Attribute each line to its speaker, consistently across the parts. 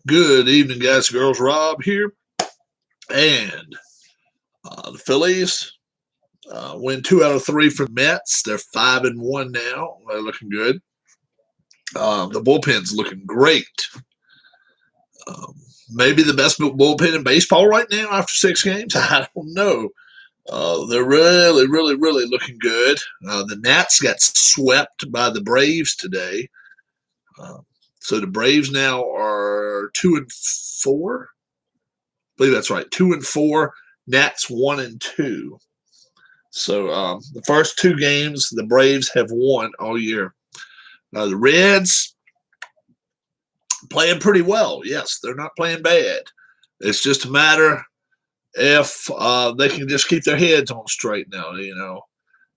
Speaker 1: Good evening, guys and girls. Rob here. And the Phillies win 2 out of 3 for the Mets. They're 5-1 now. They're looking good. The bullpen's looking great. Maybe the best bullpen in baseball right now after 6 games. I don't know. They're really, really, really looking good. The Nats got swept by the Braves today. So the Braves now are 2-4. I believe that's right. 2-4. Nats 1-2. So the first 2 games the Braves have won all year. The Reds playing pretty well. Yes, they're not playing bad. It's just a matter if they can just keep their heads on straight now.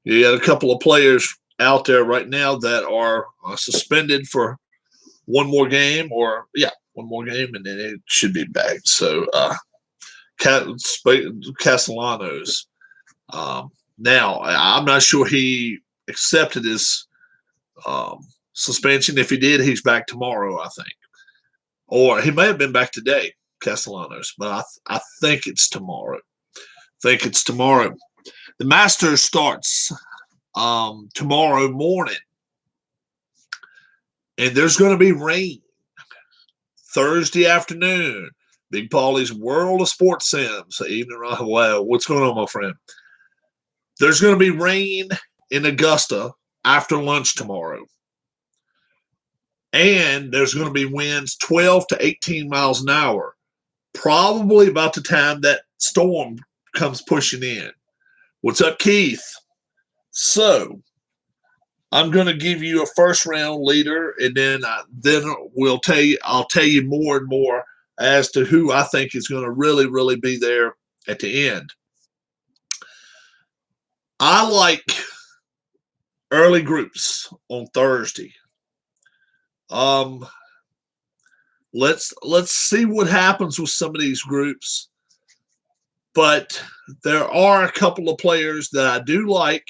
Speaker 1: You got a couple of players out there right now that are suspended for one more game, and then it should be back. So Castellanos. Now, I'm not sure he accepted his suspension. If he did, he's back tomorrow, I think. Or he may have been back today, Castellanos, but I think it's tomorrow. The Masters starts tomorrow morning. And there's going to be rain Thursday afternoon. Big Paulie's World of Sports Sims. Evening, wow, what's going on, my friend? There's going to be rain in Augusta after lunch tomorrow. And there's going to be winds 12 to 18 miles an hour, probably about the time that storm comes pushing in. What's up, Keith? So I'm going to give you a first round leader, and then I'll tell you more and more as to who I think is going to really, really be there at the end. I like early groups on Thursday. Let's see what happens with some of these groups, but there are a couple of players that I do like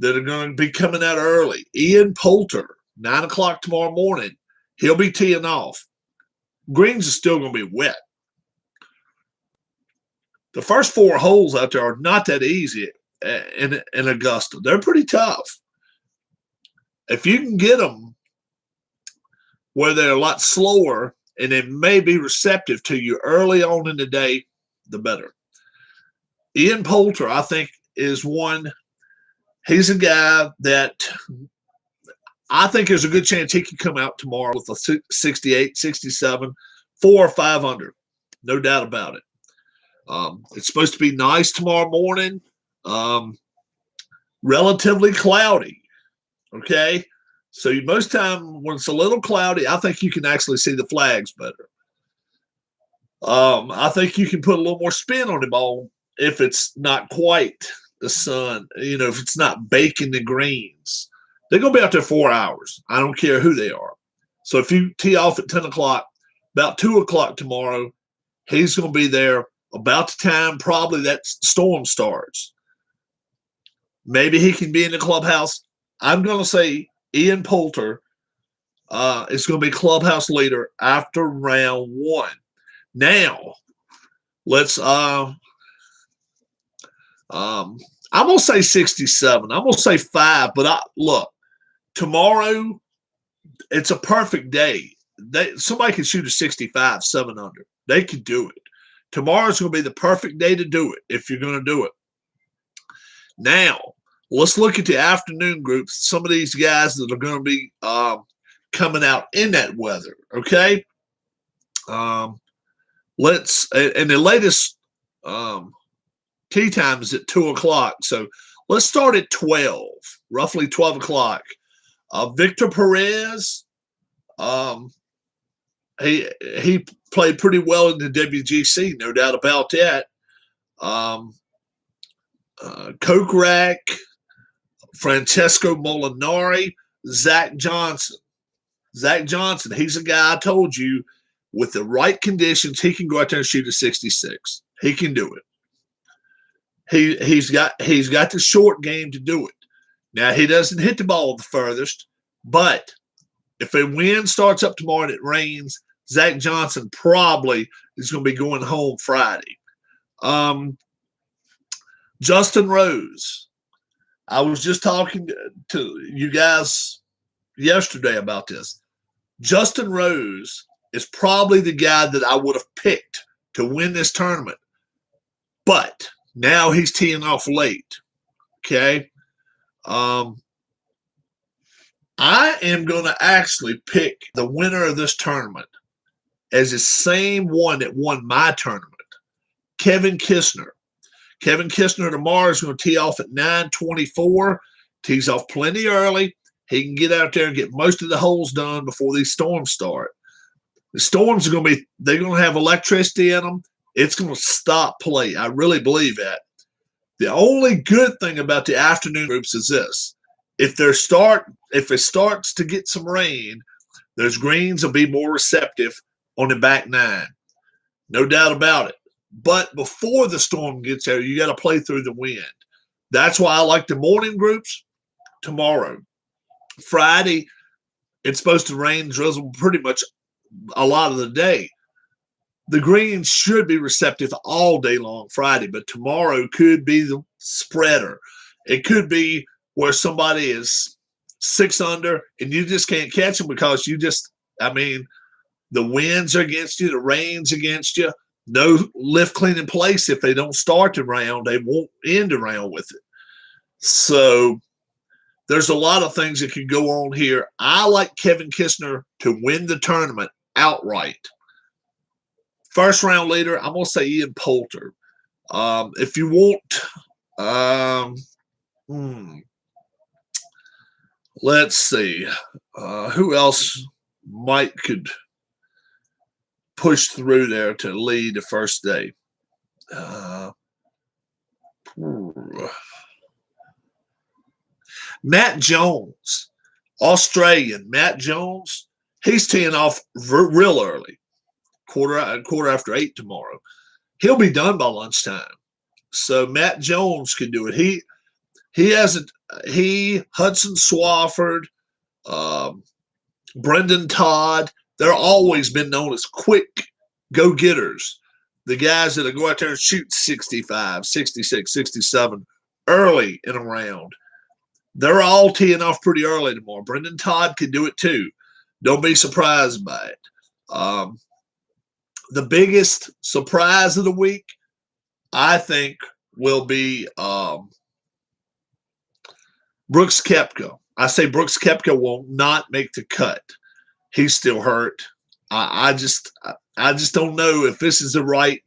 Speaker 1: that are going to be coming out early. Ian Poulter, 9 o'clock tomorrow morning. He'll be teeing off. Greens is still going to be wet. The first 4 holes out there are not that easy in Augusta. They're pretty tough. If you can get them where they're a lot slower and they may be receptive to you early on in the day, the better. Ian Poulter, I think, is one. He's a guy that I think there's a good chance he can come out tomorrow with a 68, 67, 4 or 5 under. No doubt about it. It's supposed to be nice tomorrow morning. Relatively cloudy. Okay? So most time when it's a little cloudy, I think you can actually see the flags better. I think you can put a little more spin on the ball if it's not quite the sun, if it's not baking the greens. They're going to be out there 4 hours. I don't care who they are. So if you tee off at 10 o'clock, about 2 o'clock tomorrow, he's going to be there about the time probably that storm starts. Maybe he can be in the clubhouse. I'm going to say Ian Poulter is going to be clubhouse leader after round 1. Now, let's I'm going to say 67. I'm going to say 5. But look, tomorrow, it's a perfect day. Somebody can shoot a 65, 7 under. They could do it. Tomorrow's going to be the perfect day to do it if you're going to do it. Now, let's look at the afternoon groups. Some of these guys that are going to be coming out in that weather, okay? And the latest tee time is at 2 o'clock. So let's start at 12, roughly 12 o'clock. Victor Perez, he played pretty well in the WGC, no doubt about that. Kokrak, Francesco Molinari, Zach Johnson. Zach Johnson, he's a guy I told you with the right conditions, he can go out there and shoot a 66. He can do it. He's got the short game to do it. Now, he doesn't hit the ball the furthest, but if a wind starts up tomorrow and it rains, Zach Johnson probably is going to be going home Friday. Justin Rose. I was just talking to you guys yesterday about this. Justin Rose is probably the guy that I would have picked to win this tournament. But now he's teeing off late. Okay. I am going to actually pick the winner of this tournament as the same one that won my tournament, Kevin Kistner. Kevin Kistner tomorrow is going to tee off at 9:24. Tees off plenty early. He can get out there and get most of the holes done before these storms start. The storms are going to be, they're going to have electricity in them. It's going to stop play. I really believe that. The only good thing about the afternoon groups is this. If it starts to get some rain, those greens will be more receptive on the back nine. No doubt about it. But before the storm gets there, you got to play through the wind. That's why I like the morning groups tomorrow. Friday, it's supposed to rain, drizzle pretty much a lot of the day. The greens should be receptive all day long Friday, but tomorrow could be the spreader. It could be where somebody is 6 under and you just can't catch them because the winds are against you, the rain's against you. No lift clean in place. If they don't start the round, they won't end the round with it. So there's a lot of things that can go on here. I like Kevin Kistner to win the tournament outright. First round leader, I'm going to say Ian Poulter. If you want, let's see. Who else could push through there to lead the first day? Matt Jones, Australian. Matt Jones, he's teeing off real early, quarter after 8 tomorrow. He'll be done by lunchtime. So Matt Jones can do it. Hudson Swafford, Brendan Todd, they're always been known as quick go-getters. The guys that go out there and shoot 65, 66, 67 early in a round. They're all teeing off pretty early tomorrow. Brendan Todd can do it too. Don't be surprised by it. The biggest surprise of the week, I think, will be Brooks Koepka. I say Brooks Koepka will not make the cut. He's still hurt. I just don't know if this is the right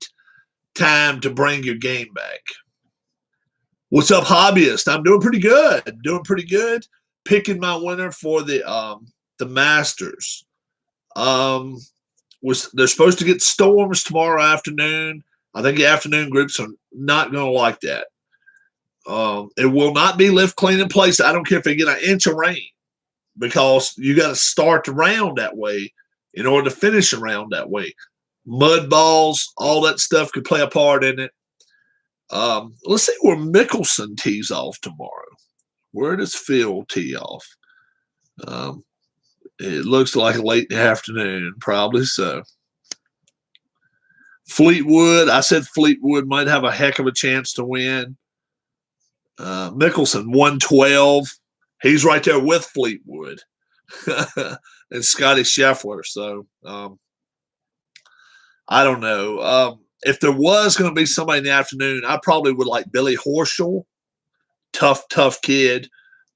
Speaker 1: time to bring your game back. What's up, hobbyist? I'm doing pretty good. Picking my winner for the Masters. They're supposed to get storms tomorrow afternoon. I think the afternoon groups are not going to like that. It will not be lift clean in place. I don't care if they get an inch of rain, because you got to start the round that way in order to finish a round that way. Mud balls, all that stuff could play a part in it. Let's see where Mickelson tees off tomorrow. Where does Phil tee off? It looks like late in the afternoon, probably so. Fleetwood, I said Fleetwood might have a heck of a chance to win. Mickelson, 112. He's right there with Fleetwood and Scotty Scheffler. So I don't know. If there was going to be somebody in the afternoon, I probably would like Billy Horschel. Tough kid,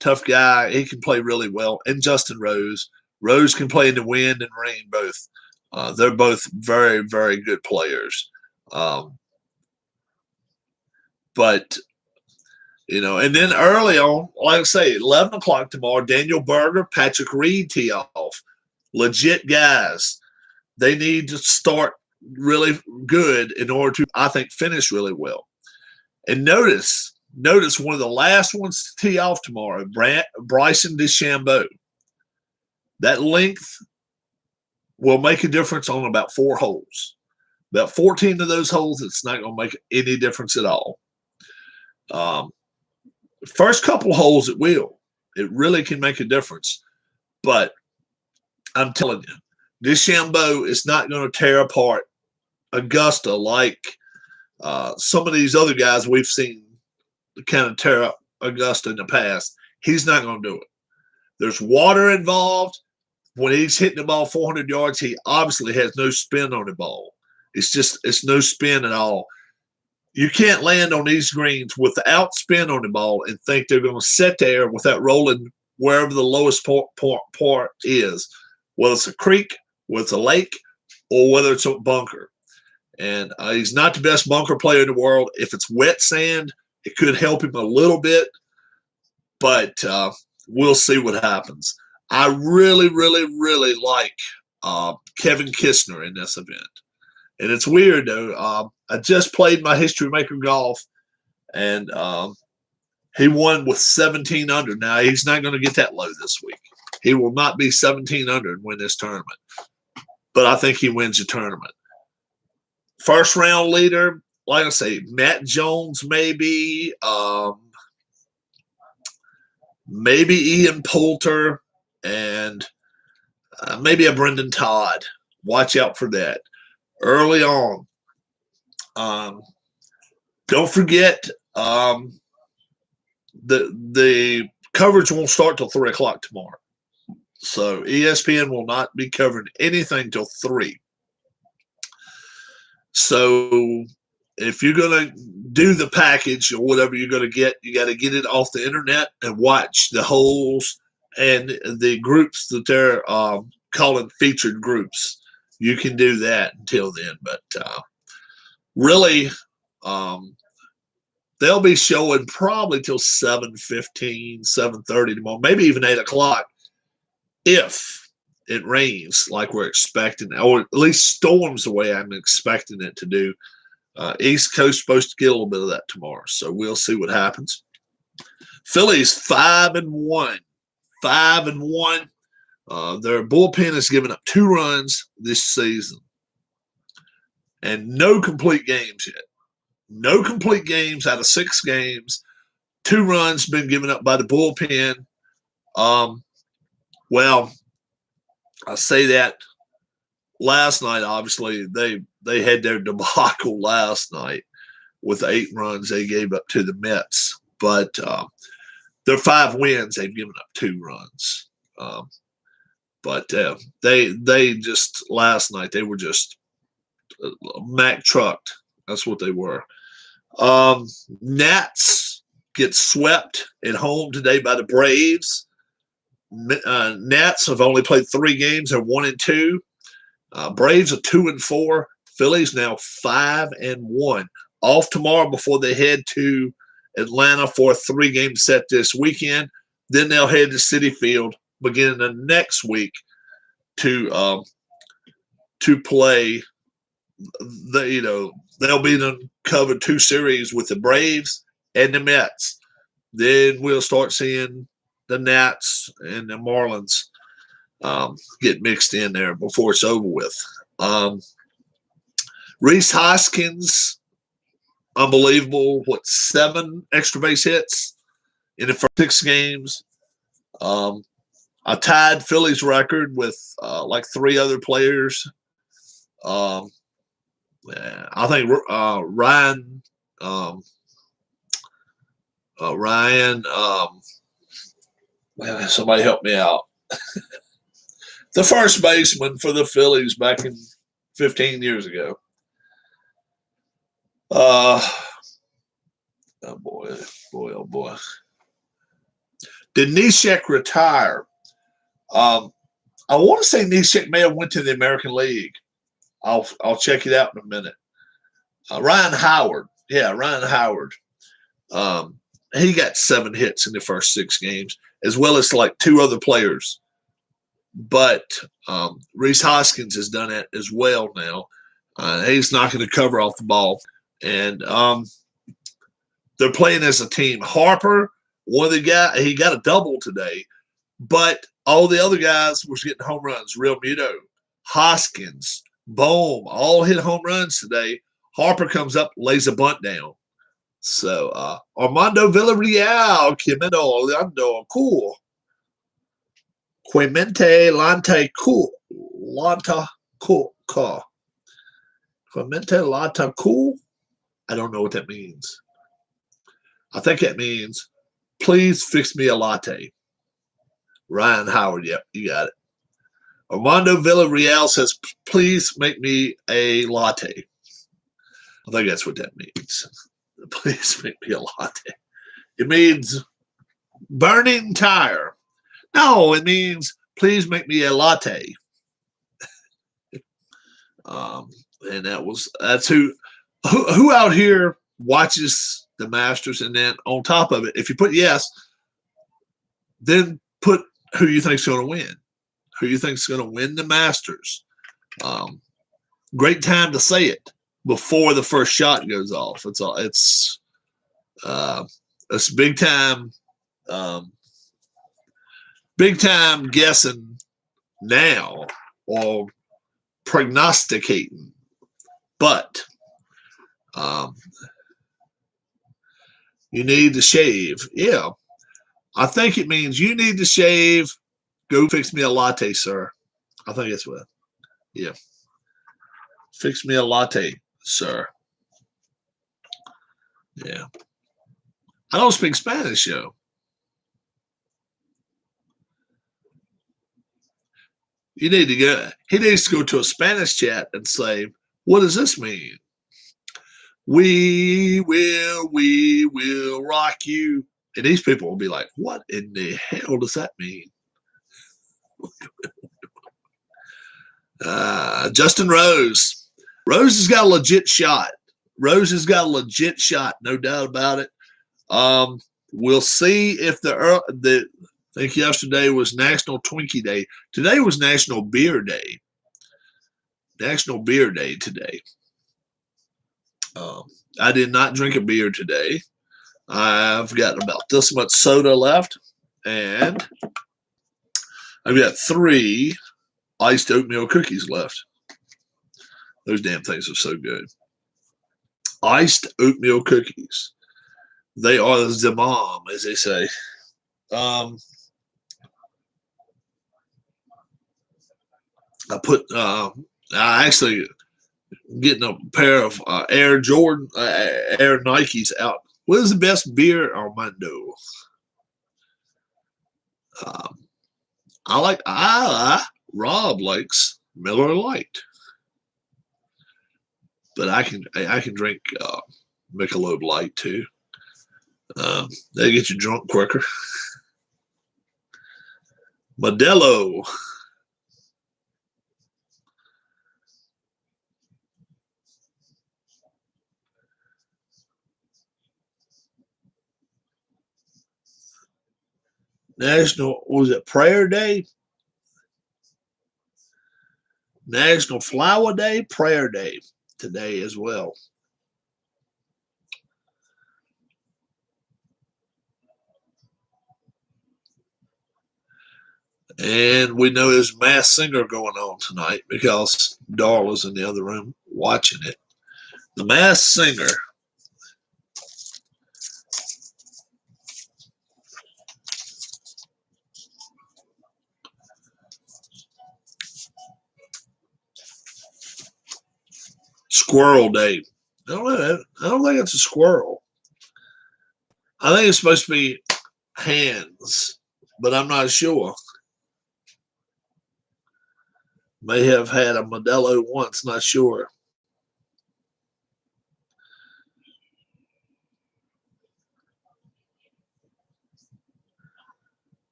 Speaker 1: tough guy. He can play really well. And Justin Rose. Rose can play in the wind and rain both. They're both very, very good players. But, and then early on, like I say, 11 o'clock tomorrow, Daniel Berger, Patrick Reed tee off. Legit guys. They need to start really good in order to, I think, finish really well. And notice one of the last ones to tee off tomorrow, Bryson DeChambeau. That length will make a difference on about 4 holes. About 14 of those holes, it's not going to make any difference at all. First couple holes, it will. It really can make a difference. But I'm telling you, DeChambeau is not going to tear apart Augusta like some of these other guys we've seen kind of tear up Augusta in the past. He's not going to do it. There's water involved. When he's hitting the ball 400 yards, he obviously has no spin on the ball. It's no spin at all. You can't land on these greens without spin on the ball and think they're going to sit there without rolling wherever the lowest part is, whether it's a creek, whether it's a lake, or whether it's a bunker. And he's not the best bunker player in the world. If it's wet sand, it could help him a little bit, but we'll see what happens. I really, really, really like Kevin Kistner in this event. And it's weird, though. I just played my History Maker golf, and he won with 17 under. Now, he's not going to get that low this week. He will not be 17 under and win this tournament. But I think he wins the tournament. First round leader, like I say, Matt Jones maybe. Maybe Ian Poulter, and maybe a Brendan Todd. Watch out for that. Early on. Don't forget the coverage won't start till 3 o'clock tomorrow. So ESPN will not be covering anything till 3. So if you're going to do the package or whatever you're going to get, you got to get it off the internet and watch the holes and the groups that they're calling featured groups. You can do that until then. But really, they'll be showing probably till 7:15, 7:30 tomorrow, maybe even 8 o'clock if it rains like we're expecting, or at least storms the way I'm expecting it to do. East Coast supposed to get a little bit of that tomorrow, so we'll see what happens. Phillies 5-1, 5-1. Their bullpen has given up 2 runs this season, and no complete games yet. No complete games out of 6 games. 2 runs been given up by the bullpen. Well, I say that last night, obviously, they had their debacle last night with 8 runs they gave up to the Mets. But their 5 wins, they've given up 2 runs. But they just, last night, they were just Mack trucked. That's what they were. Nats get swept at home today by the Braves. Nats have only played 3 games. They're 1-2. Braves are 2-4. Phillies now 5-1. Off tomorrow before they head to Atlanta for a 3-game set this weekend. Then they'll head to Citi Field beginning the next week to play. They'll be in covered 2 series with the Braves and the Mets. Then we'll start seeing the Nats and the Marlins get mixed in there before it's over with. Rhys Hoskins, unbelievable. 7 extra base hits in the first 6 games. I tied Philly's record with like 3 other players. I think Ryan. Somebody help me out. The first baseman for the Phillies back in 15 years ago. Oh boy. Did Neshek retire? I want to say Neshek may have went to the American League. I'll check it out in a minute. Ryan Howard. Yeah, Ryan Howard. He got 7 hits in the first 6 games, as well as like 2 other players. But Rhys Hoskins has done it as well now. He's knocking the cover off the ball. And they're playing as a team. Harper, one of the guys, he got a double today. But all the other guys were getting home runs. Real Muto, Hoskins, Bohm, all hit home runs today. Harper comes up, lays a bunt down. So Armando Villarreal, Quimento, cool. Quemente Lante, cool. Lata Cool. Clemente Lata Cool. I don't know what that means. I think that means, please fix me a latte. Ryan Howard, yep, you got it. Armando Villarreal says, please make me a latte. I think that's what that means. Please make me a latte. It means burning tire. No, it means please make me a latte. And that's who out here watches the Masters, and then on top of it, if you put yes, then put who you think's going to win. Who you think's going to win the Masters. Great time to say it before the first shot goes off. It's big time guessing now or prognosticating. But you need to shave. Yeah. I think it means you need to shave. Go fix me a latte, sir. I think that's what. Yeah. Fix me a latte, sir. Yeah. I don't speak Spanish, yo. He needs to go to a Spanish chat and say, what does this mean? We will rock you. And these people will be like, what in the hell does that mean? Justin Rose. Rose has got a legit shot. No doubt about it. We'll see if I think yesterday was National Twinkie Day. Today was National Beer Day. National Beer Day today. I did not drink a beer today. I've got about this much soda left, and I've got 3 iced oatmeal cookies left. Those damn things are so good. Iced oatmeal cookies. They are the bomb, as they say. I actually getting a pair of Air Nikes out. What is the best beer, Armando? Rob likes Miller Lite, but I can drink Michelob Light too. They get you drunk quicker. Modelo. Prayer Day? National Flower Day, Prayer Day today as well. And we know there's Masked Singer going on tonight because Darla's in the other room watching it. The Masked Singer. Squirrel Day. I don't know. I don't think it's a squirrel. I think it's supposed to be hands, but I'm not sure. May have had a Modelo once, not sure.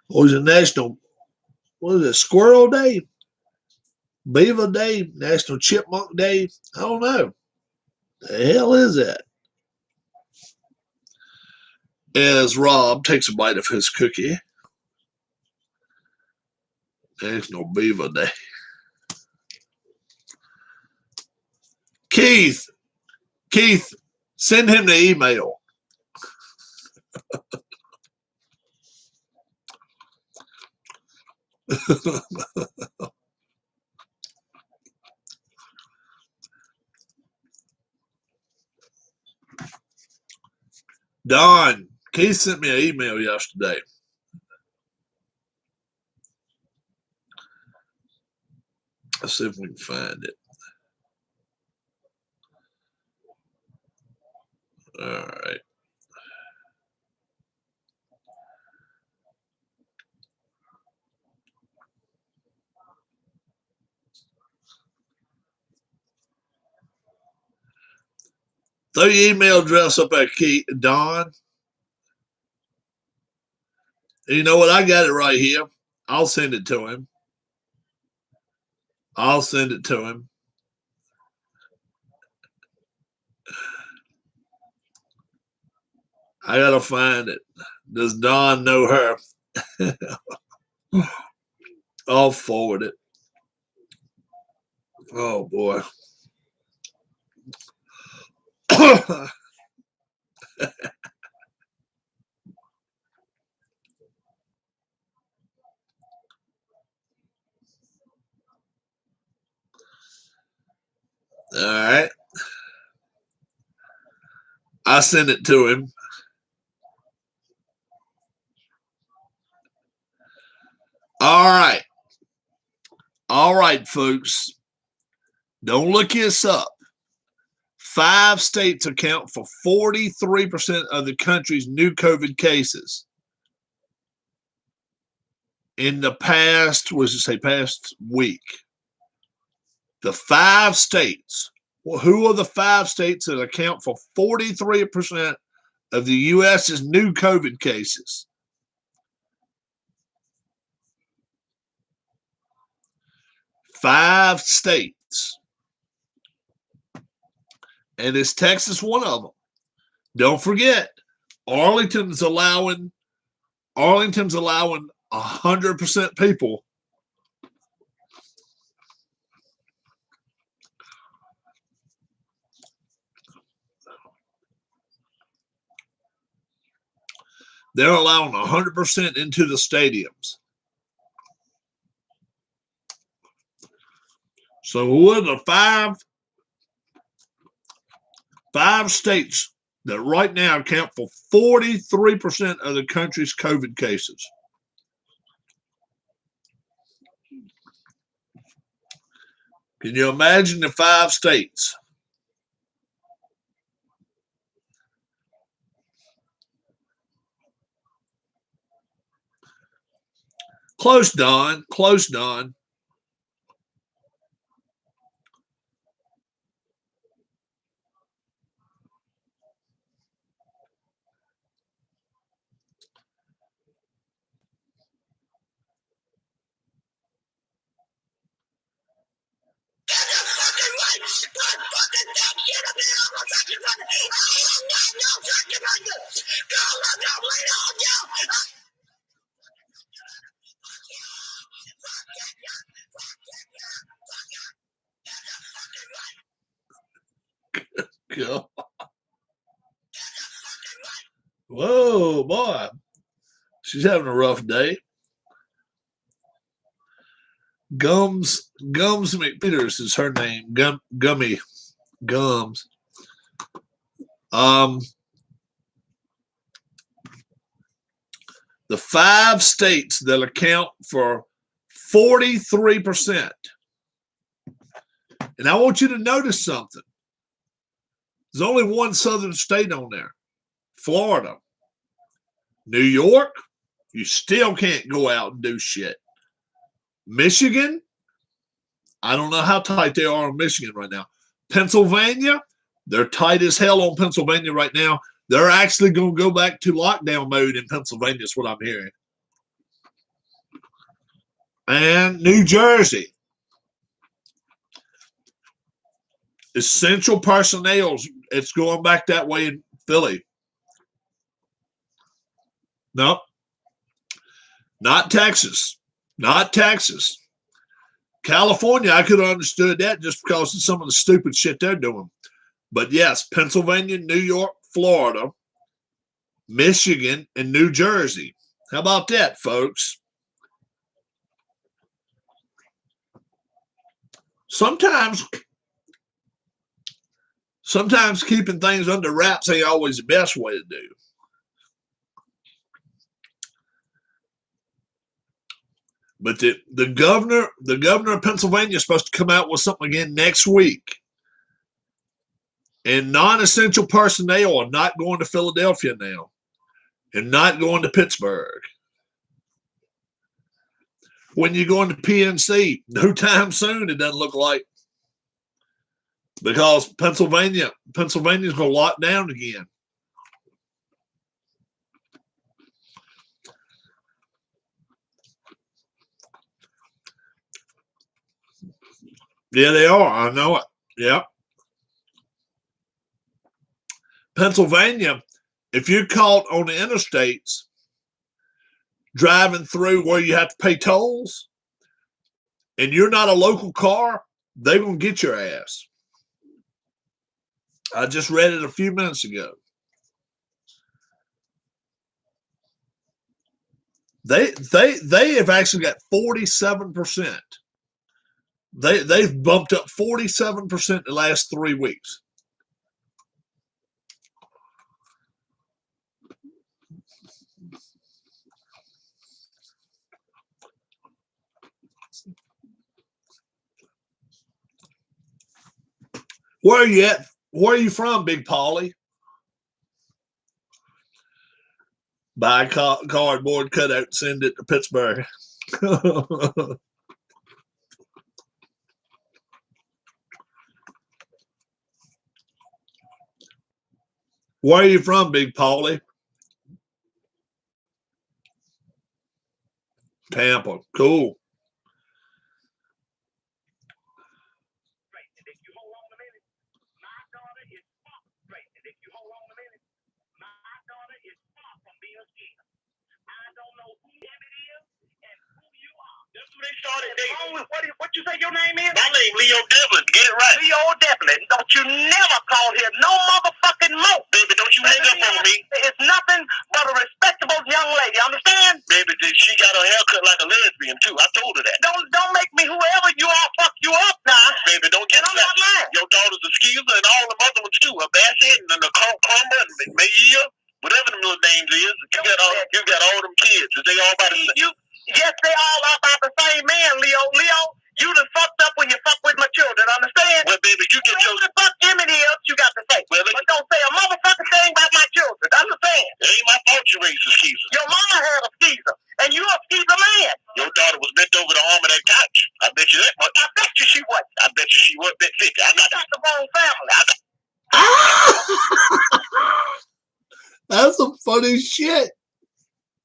Speaker 1: What was it, Squirrel Day? Beaver Day? National Chipmunk Day? I don't know. The hell is that? As Rob takes a bite of his cookie. National Beaver Day. Keith, send him the email. Don, Keith sent me an email yesterday. Let's see if we can find it. All right. Throw your email address up there, Keith, Don. And you know what? I got it right here. I'll send it to him. I'll send it to him. I gotta find it. Does Don know her? I'll forward it. Oh boy. All right. I sent it to him. All right. All right, folks. Don't look this up. 5 states account for 43% of the country's new COVID cases. In the past, past week. The 5 states. Well, who are the 5 states that account for 43% of the U.S.'s new COVID cases? Five states. And is Texas one of them? Don't forget, Arlington's allowing 100% people. They're allowing 100% into the stadiums. So who are the five states that right now account for 43% of the country's COVID cases? Can you imagine the 5 states? Close, Don. Close, Don. God. Whoa, boy. She's having a rough day. Gums McPeters is her name. Gummy Gums. The 5 states that account for 43%. And I want you to notice something. There's only one southern state on there, Florida. New York, you still can't go out and do shit. Michigan, I don't know how tight they are in Michigan right now. Pennsylvania, they're tight as hell on Pennsylvania right now. They're actually going to go back to lockdown mode in Pennsylvania, is what I'm hearing. And New Jersey. Essential personnel, it's going back that way in Philly. Nope. Not Texas. Not Texas. California, I could have understood that just because of some of the stupid shit they're doing. But yes, Pennsylvania, New York, Florida, Michigan, and New Jersey. How about that, folks? Sometimes keeping things under wraps ain't always the best way to do. But the governor of Pennsylvania is supposed to come out with something again next week. And non-essential personnel are not going to Philadelphia now and not going to Pittsburgh. When you go into PNC, no time soon, it doesn't look like. Because Pennsylvania's going to lock down again. Yeah, they are. I know it. Yep. Pennsylvania, if you're caught on the interstates driving through where you have to pay tolls and you're not a local car, they're going to get your ass. I just read it a few minutes ago. They have actually got 47%. They've bumped up 47% the last 3 weeks. Where are you at? Where are you from, Big Paulie? Buy a cardboard cutout, send it to Pittsburgh. Where are you from, Big Paulie? Tampa. Cool.
Speaker 2: They started dating. What you say your name is? My name Leo Devlin. Get it right. Leo Devlin. Don't you never call here no motherfucking more. Baby, don't you hang up on me. It's nothing but a respectable young lady. Understand? Baby, she got her haircut like a lesbian too. I told her that. Don't make me whoever you are fuck you up now. Baby, don't get that. Your daughter's a skeezer and all the other ones too. A Bassett and a Crumber and Mayia. Whatever the little names is. You got all them kids. Is they all about the same? Yes, they all are about the same man, Leo. Leo, you done fucked up when you fuck with my children, understand? Well, baby, you get your... What the fuck Emily else you got to say? Well, but don't say a motherfucking thing about my children, understand? It ain't my fault you raised a skeezer. Your mama had a skeezer, and you a skeezer man. Your daughter was bent over the arm of that couch. I bet you that much. I bet you she wasn't. I bet you she was bet 50. I got the wrong family.
Speaker 1: That's some funny shit.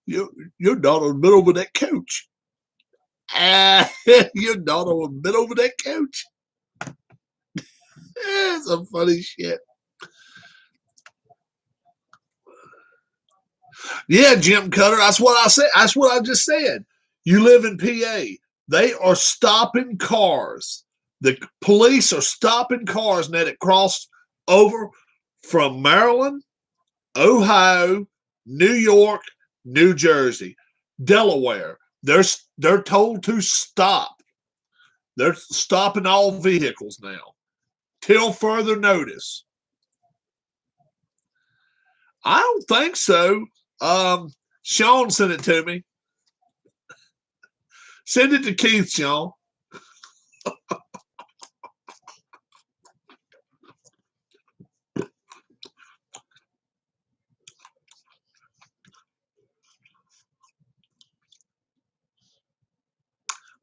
Speaker 1: Your daughter was been over that couch. Your daughter was been over that couch. That's some funny shit. Yeah, Jim Cutter. That's what I said. That's what I just said. You live in PA. They are stopping cars. The police are stopping cars now that cross over from Maryland, Ohio, New York, New Jersey, Delaware. They're told to stop. They're stopping all vehicles now till further notice. I don't think so. Sean sent it to me. Send it to Keith, Sean.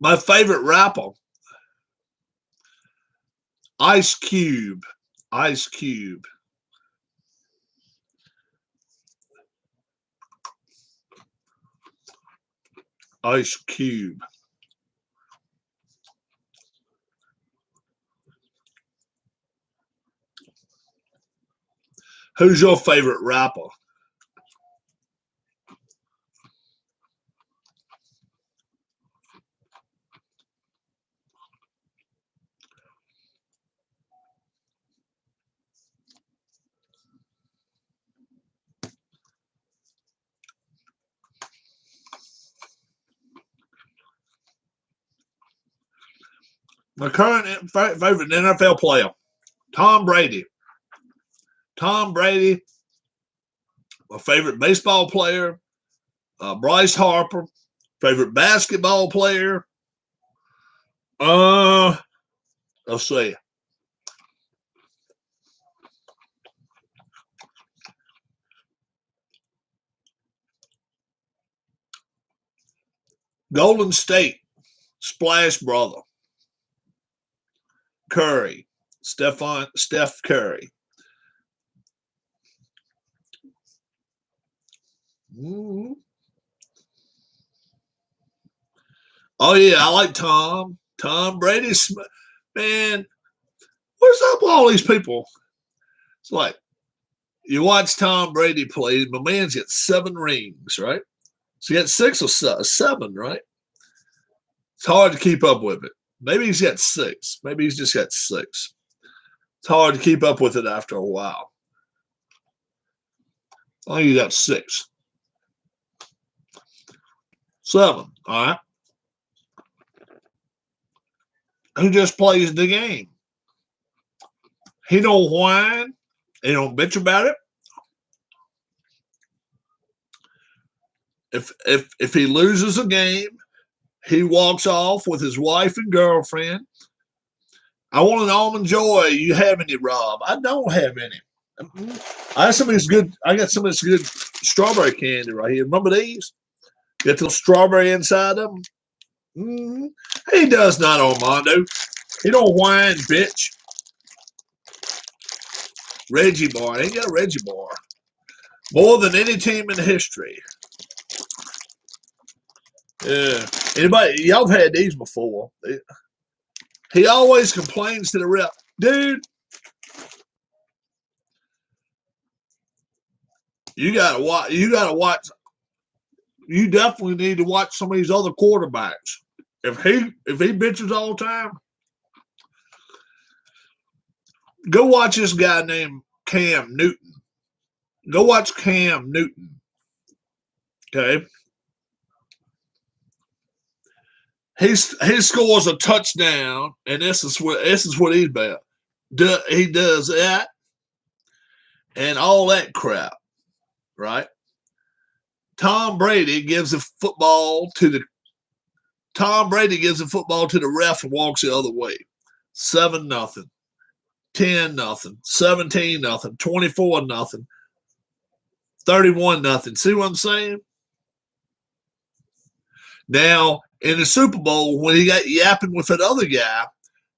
Speaker 1: My favorite rapper, Ice Cube. Ice Cube. Ice Cube. Who's your favorite rapper? My current favorite NFL player, Tom Brady. Tom Brady. My favorite baseball player, Bryce Harper. Favorite basketball player? Let's see. Golden State, Splash Brother, Curry, Steph Curry. Mm-hmm. Oh yeah, I like Tom. Tom Brady, man. What's up with all these people? It's like you watch Tom Brady play. My man's got 7 rings, right? So he got 6 or 7, right? It's hard to keep up with it. Maybe he's got 6. Maybe he's just got 6. It's hard to keep up with it after a while. I think he got 6. 7, all right? Who just plays the game. He don't whine. He don't bitch about it. If he loses a game, he walks off with his wife and girlfriend. I want an almond joy. You have any, Rob? I don't have any. I got some of this good strawberry candy right here. Remember these? Get the strawberry inside of them. Mm-hmm. He does not, Armando. He don't whine, bitch. Reggie bar. Ain't got a Reggie bar. More than any team in history. Yeah. Anybody, y'all have had these before. He always complains to the rep. Dude, you gotta watch. You definitely need to watch some of these other quarterbacks. If he bitches all the time, go watch this guy named Cam Newton. Go watch Cam Newton. Okay. He scores a touchdown, and this is what he's about. He does that and all that crap, right? Tom Brady gives the football to the ref and walks the other way. 7-0, 10-0, 17-0, 24-0, 31-0. See what I'm saying? Now, in the Super Bowl, when he got yapping with that other guy,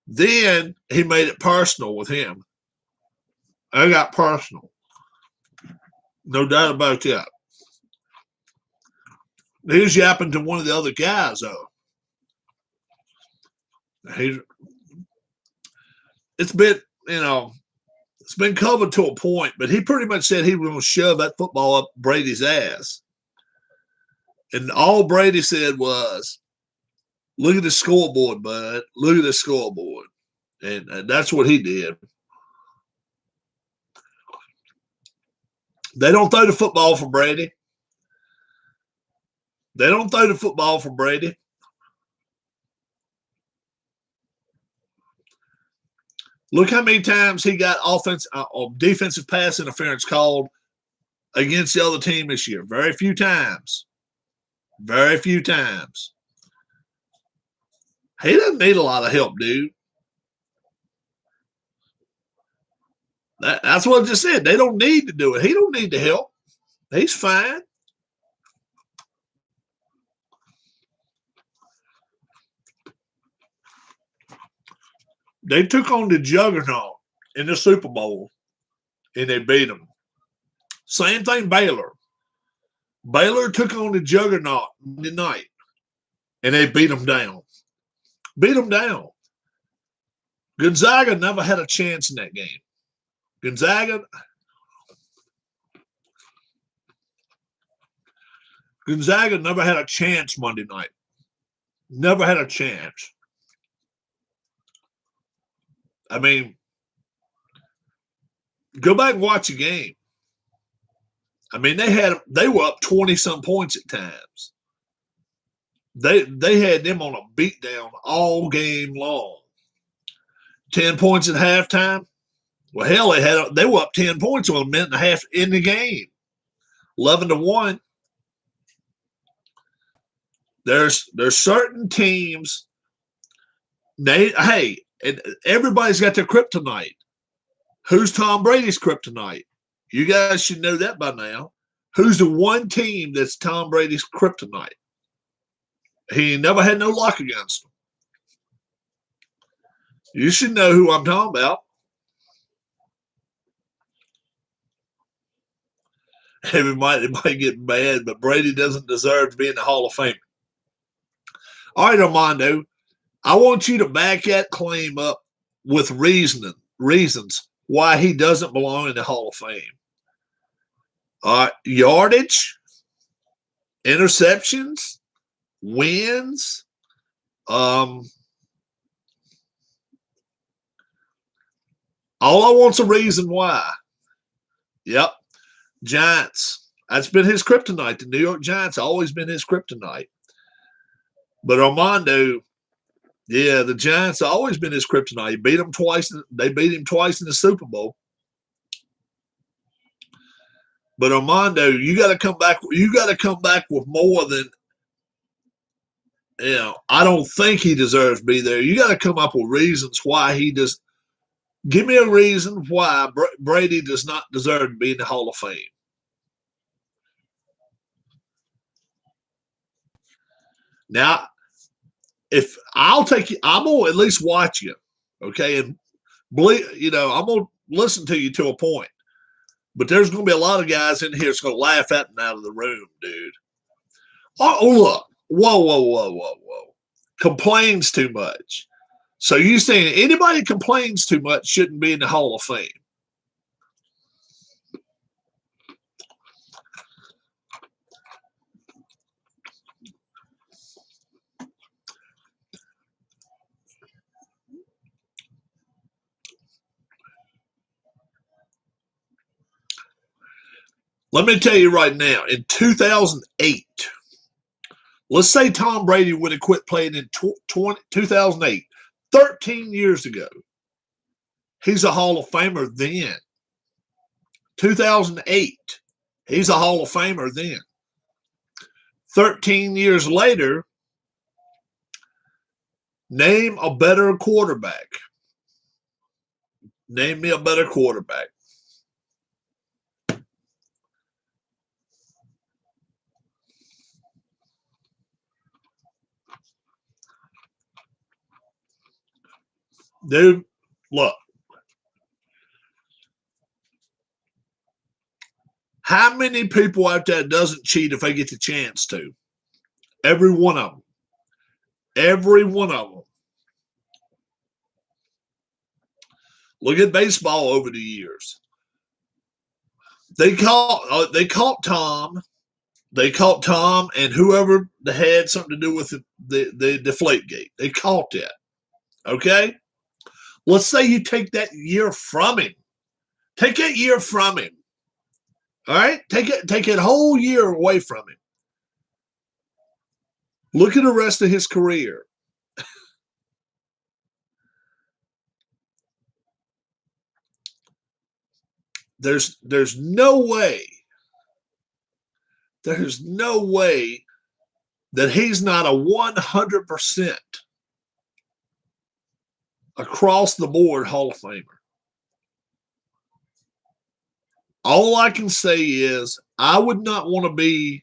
Speaker 1: then he made it personal with him. I got personal. No doubt about that. He was yapping to one of the other guys, though. It's been covered to a point, but he pretty much said he was going to shove that football up Brady's ass. And all Brady said was, look at the scoreboard, bud. Look at the scoreboard. And that's what he did. They don't throw the football for Brady. They don't throw the football for Brady. Look how many times he got defensive pass interference called against the other team this year. Very few times. Very few times. He doesn't need a lot of help, dude. That's what I just said. They don't need to do it. He don't need the help. He's fine. They took on the juggernaut in the Super Bowl, and they beat them. Same thing, Baylor. Baylor took on the juggernaut Monday night, and they beat them down. Beat them down. Gonzaga never had a chance in that game. Gonzaga never had a chance Monday night. Never had a chance. I mean, go back and watch the game. I mean, they were up 20-some points at times. They had them on a beatdown all game long. 10 points at halftime. Well, hell, they were up 10 points with a minute and a half in the game. 11-1. There's certain teams. Hey, and everybody's got their kryptonite. Who's Tom Brady's kryptonite? You guys should know that by now. Who's the one team that's Tom Brady's kryptonite? He never had no luck against them. You should know who I'm talking about. Everybody might get mad, but Brady doesn't deserve to be in the Hall of Fame. All right, Armando, I want you to back that claim up with reasons why he doesn't belong in the Hall of Fame. Yardage, interceptions, wins, all I want's a reason why. Yep. Giants. That's been his kryptonite. The New York Giants always been his kryptonite. But Armando, yeah, the Giants have always been his kryptonite. He beat them twice. They beat him twice in the Super Bowl. But Armando, you got to come back. You got to come back with more than, I don't think he deserves to be there. You got to come up with reasons why he does. Give me a reason why Brady does not deserve to be in the Hall of Fame. Now, if I'll take you, I'm gonna at least watch you, okay, and believe, I'm gonna listen to you to a point. But there's gonna be a lot of guys in here that's gonna laugh at me out of the room, dude. Oh, look, whoa, complains too much. So you saying anybody that complains too much shouldn't be in the Hall of Fame? Let me tell you right now, in 2008, let's say Tom Brady would have quit playing in 2008, 13 years ago. He's a Hall of Famer then. 2008, he's a Hall of Famer then. 13 years later, name a better quarterback. Name me a better quarterback. Dude, look. How many people out there doesn't cheat if they get the chance to? Every one of them. Every one of them. Look at baseball over the years. They caught Tom. They caught Tom and whoever had something to do with the deflate gate. They caught that. Okay? Let's say you take that year from him. Take that year from him. All right? Take that whole year away from him. Look at the rest of his career. There's no way. There's no way that he's not a 100% across the board Hall of Famer. All I can say is I would not want to be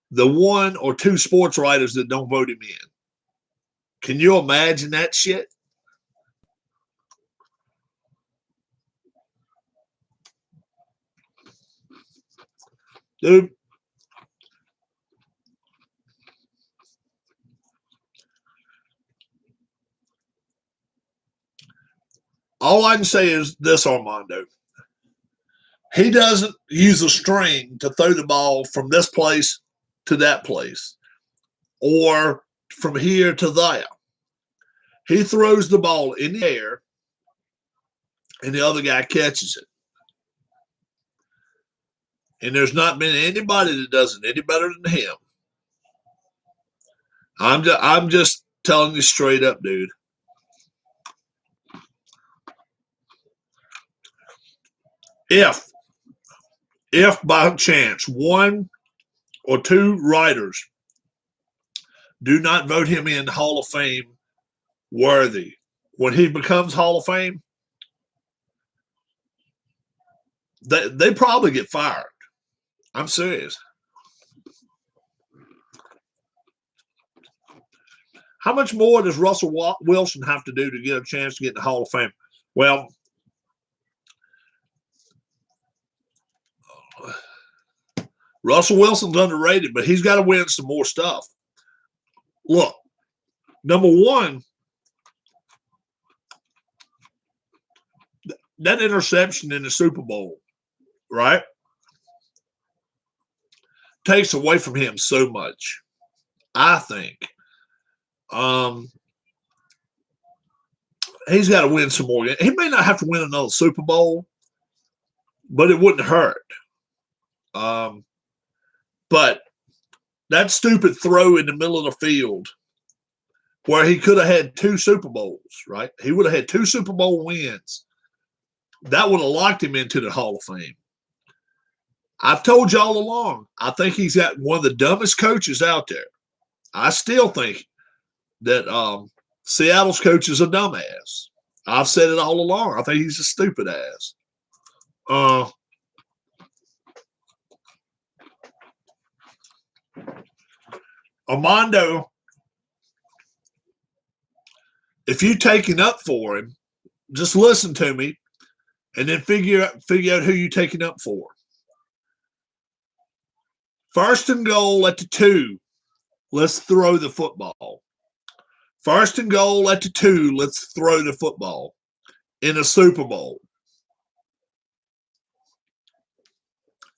Speaker 1: the one or two sports writers that don't vote him in. Can you imagine that shit? Dude. All I can say is this, Armando. He doesn't use a string to throw the ball from this place to that place or from here to there. He throws the ball in the air and the other guy catches it. And there's not been anybody that does it any better than him. I'm just telling you straight up, dude. If by chance one or two writers Do not vote him in Hall of Fame worthy. When he becomes Hall of Fame, they probably get fired. I'm serious. How much more does Russell Wilson have to do to get a chance to get in the Hall of Fame? Well, Russell Wilson's underrated, but he's got to win some more stuff. Look, number one, that interception in the Super Bowl, right, takes away from him so much, I think. He's got to win some more. He may not have to win another Super Bowl, but it wouldn't hurt. But that stupid throw in the middle of the field where he could have had 2 Super Bowls, right? He would have had 2 Super Bowl wins. That would have locked him into the Hall of Fame. I've told you all along, I think he's got one of the dumbest coaches out there. I still think that Seattle's coach is a dumbass. I've said it all along. I think he's a stupid ass. Armando, if you're taking up for him, just listen to me and then figure out who you're taking up for. First and goal at the 2, let's throw the football. First and goal at the 2, let's throw the football in a Super Bowl.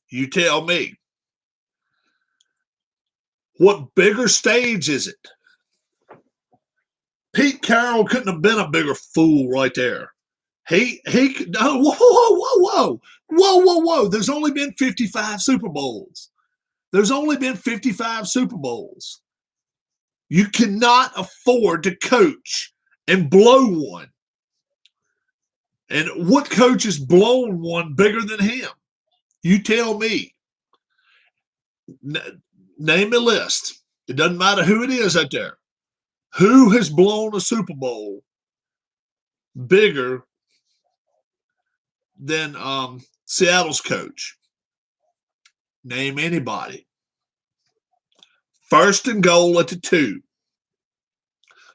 Speaker 1: You tell me. What bigger stage is it? Pete Carroll couldn't have been a bigger fool right there. No, whoa. There's only been 55 Super Bowls. There's only been 55 Super Bowls. You cannot afford to coach and blow one. And what coach has blown one bigger than him? You tell me. Name a list. It doesn't matter who it is out there. Who has blown a Super Bowl bigger than Seattle's coach? Name anybody. First and goal at the 2.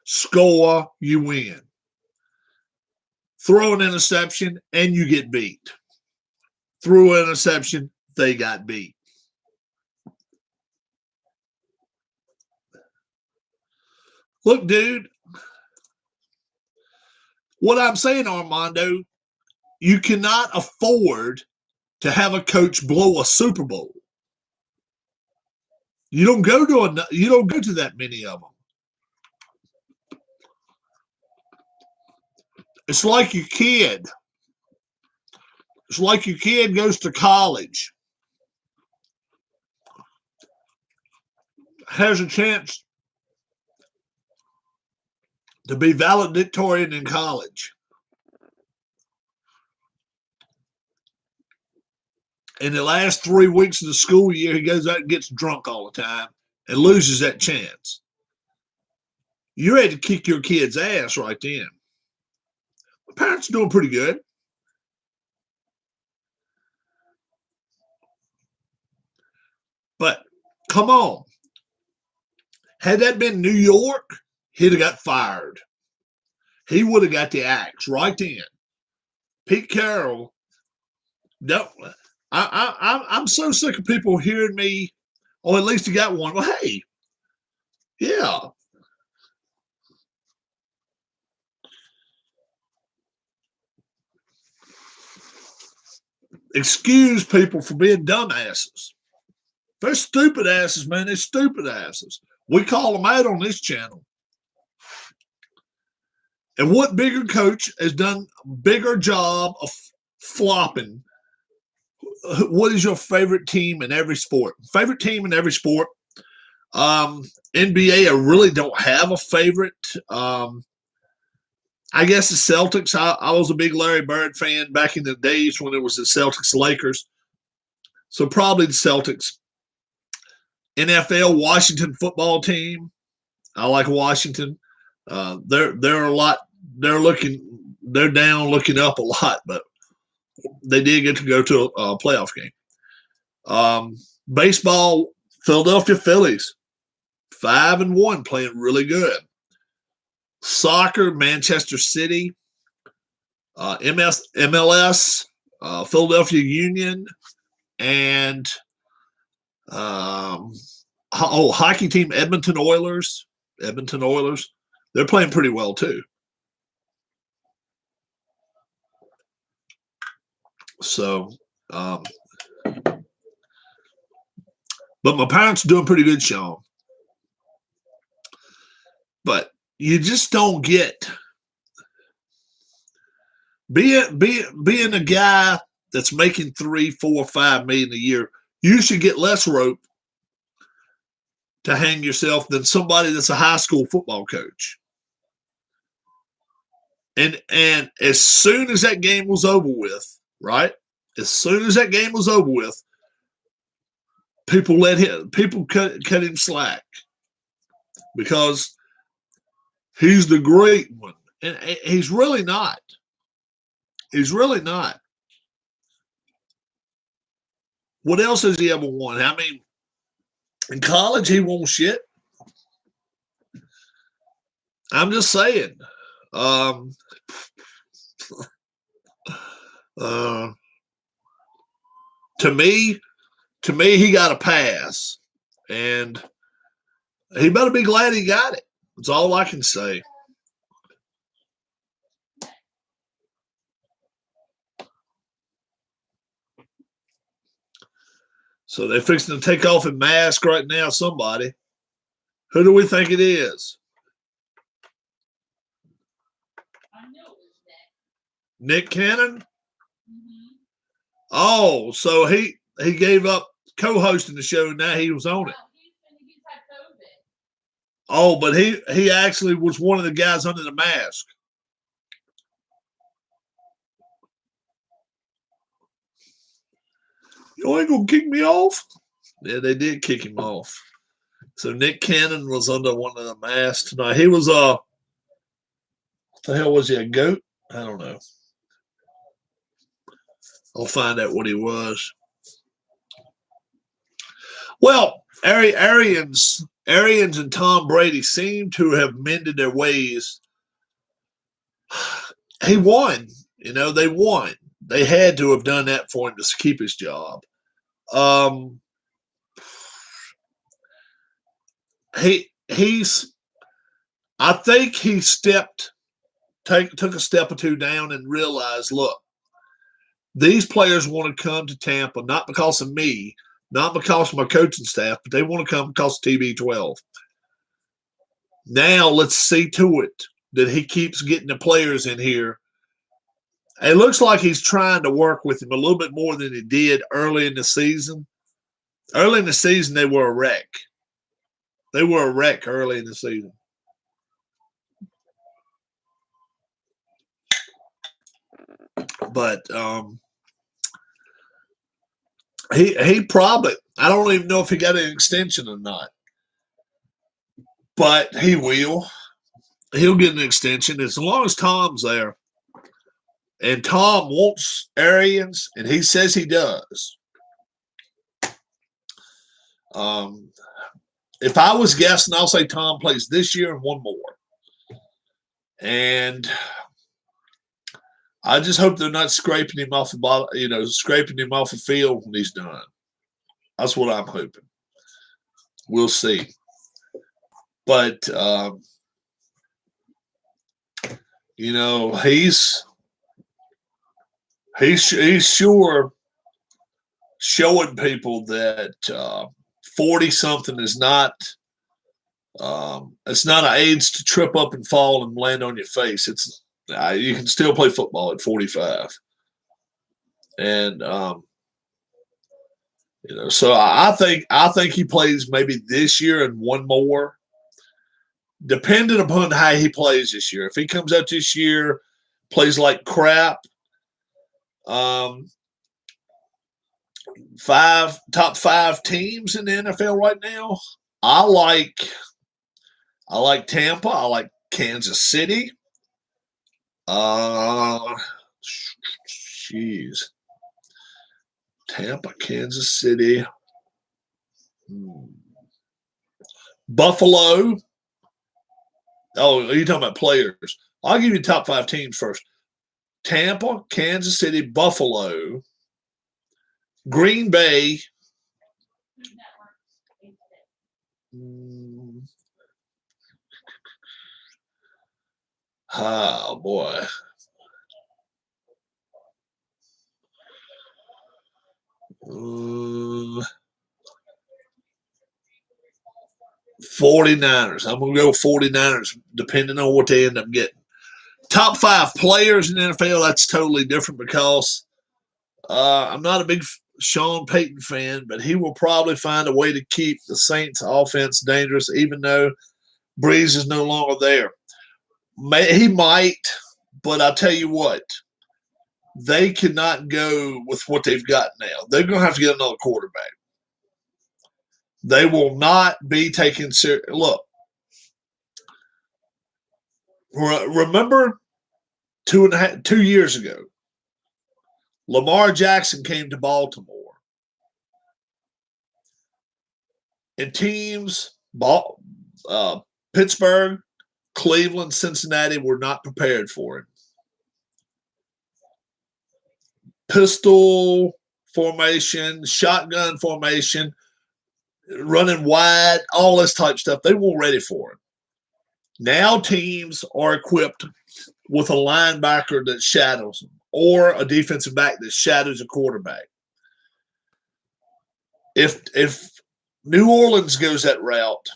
Speaker 1: Score, you win. Throw an interception, and you get beat. Threw an interception, they got beat. Look, dude, what I'm saying, Armando, you cannot afford to have a coach blow a Super Bowl. You don't go to that many of them. It's like your kid. It's like your kid goes to college, has a chance to be valedictorian in college. In the last 3 weeks of the school year, he goes out and gets drunk all the time and loses that chance. You're ready to kick your kid's ass right then. The parents are doing pretty good. But come on. Had that been New York, he'd have got fired. He would have got the axe right then. Pete Carroll, I'm so sick of people hearing me, oh, at least he got one. Well, hey, yeah. Excuse people for being dumbasses. They're stupid asses, man. They're stupid asses. We call them out on this channel. And what bigger coach has done a bigger job of flopping? What is your favorite team in every sport? Favorite team in every sport? NBA, I really don't have a favorite. I guess the Celtics. I was a big Larry Bird fan back in the days when it was the Celtics-Lakers. So probably the Celtics. NFL, Washington football team. I like Washington. They're a lot. They're down, looking up a lot, but they did get to go to a playoff game. Baseball, Philadelphia Phillies, 5-1, playing really good. Soccer, Manchester City, MLS, Philadelphia Union, and hockey team Edmonton Oilers. They're playing pretty well too. So, but my parents are doing pretty good, Sean. But you just don't get being a guy that's making $3, $4, $5 million a year. You should get less rope to hang yourself than somebody that's a high school football coach. And as soon as that game was over with, right? As soon as that game was over with, people cut him slack because he's the great one. And he's really not. He's really not. What else has he ever won? I mean, in college, he won shit. I'm just saying. To me, he got a pass, and he better be glad he got it. That's all I can say. So they're fixing to take off a mask right now, somebody. Who do we think it is?
Speaker 3: I know it was
Speaker 1: Nick Cannon?
Speaker 3: Mm-hmm.
Speaker 1: Oh, so he gave up co-hosting the show, and now he was on it.
Speaker 3: He's had COVID.
Speaker 1: Oh, but he actually was one of the guys under the mask. You ain't gonna kick me off? Yeah, they did kick him off. So Nick Cannon was under one of the masks tonight. He was what the hell was he, a goat? I don't know. I'll find out what he was. Well, Arians and Tom Brady seem to have mended their ways. He won. They won. They had to have done that for him to keep his job. I think he took a step or two down and realized, look, these players want to come to Tampa not because of me, not because of my coaching staff, but they want to come because of TB12. Now let's see to it that he keeps getting the players in here. It looks like he's trying to work with him a little bit more than he did early in the season. Early in the season, they were a wreck. They were a wreck early in the season. But he probably, I don't even know if he got an extension or not. But he will. He'll get an extension as long as Tom's there. And Tom wants Arians, and he says he does. If I was guessing, I'll say Tom plays this year and one more. And I just hope they're not scraping him off the field when he's done. That's what I'm hoping. We'll see. But he's sure showing people that 40-something is not it's not an age to trip up and fall and land on your face. It's you can still play football at 45, and so I think he plays maybe this year and one more, depending upon how he plays this year. If he comes out this year, plays like crap, top 5 teams in the NFL right now, I I like Tampa. I like Kansas City. Jeez. Tampa, Kansas City. Buffalo. Oh, are you talking about players? I'll give you top 5 teams first. Tampa, Kansas City, Buffalo, Green Bay. Oh, boy. Uh, 49ers. I'm going to go 49ers, depending on what they end up getting. Top 5 players in the NFL, that's totally different because I'm not a big Sean Payton fan, but he will probably find a way to keep the Saints offense dangerous, even though Breeze is no longer there. He might, but I'll tell you what, they cannot go with what they've got now. They're going to have to get another quarterback. They will not be taken serious. Look, remember 2 years ago, Lamar Jackson came to Baltimore. And teams, Pittsburgh, Cleveland, Cincinnati were not prepared for him. Pistol formation, shotgun formation, running wide, all this type of stuff. They weren't ready for him. Now teams are equipped with a linebacker that shadows them or a defensive back that shadows a quarterback. If New Orleans goes that route,